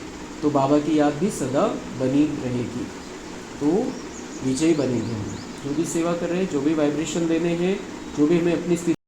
A: तो बाबा की याद भी सदा बनी रहेगी, तो विजयी बनेंगे हम। जो भी सेवा कर रहे हैं, जो भी वाइब्रेशन देने हैं, जो भी हमें अपनी स्थिति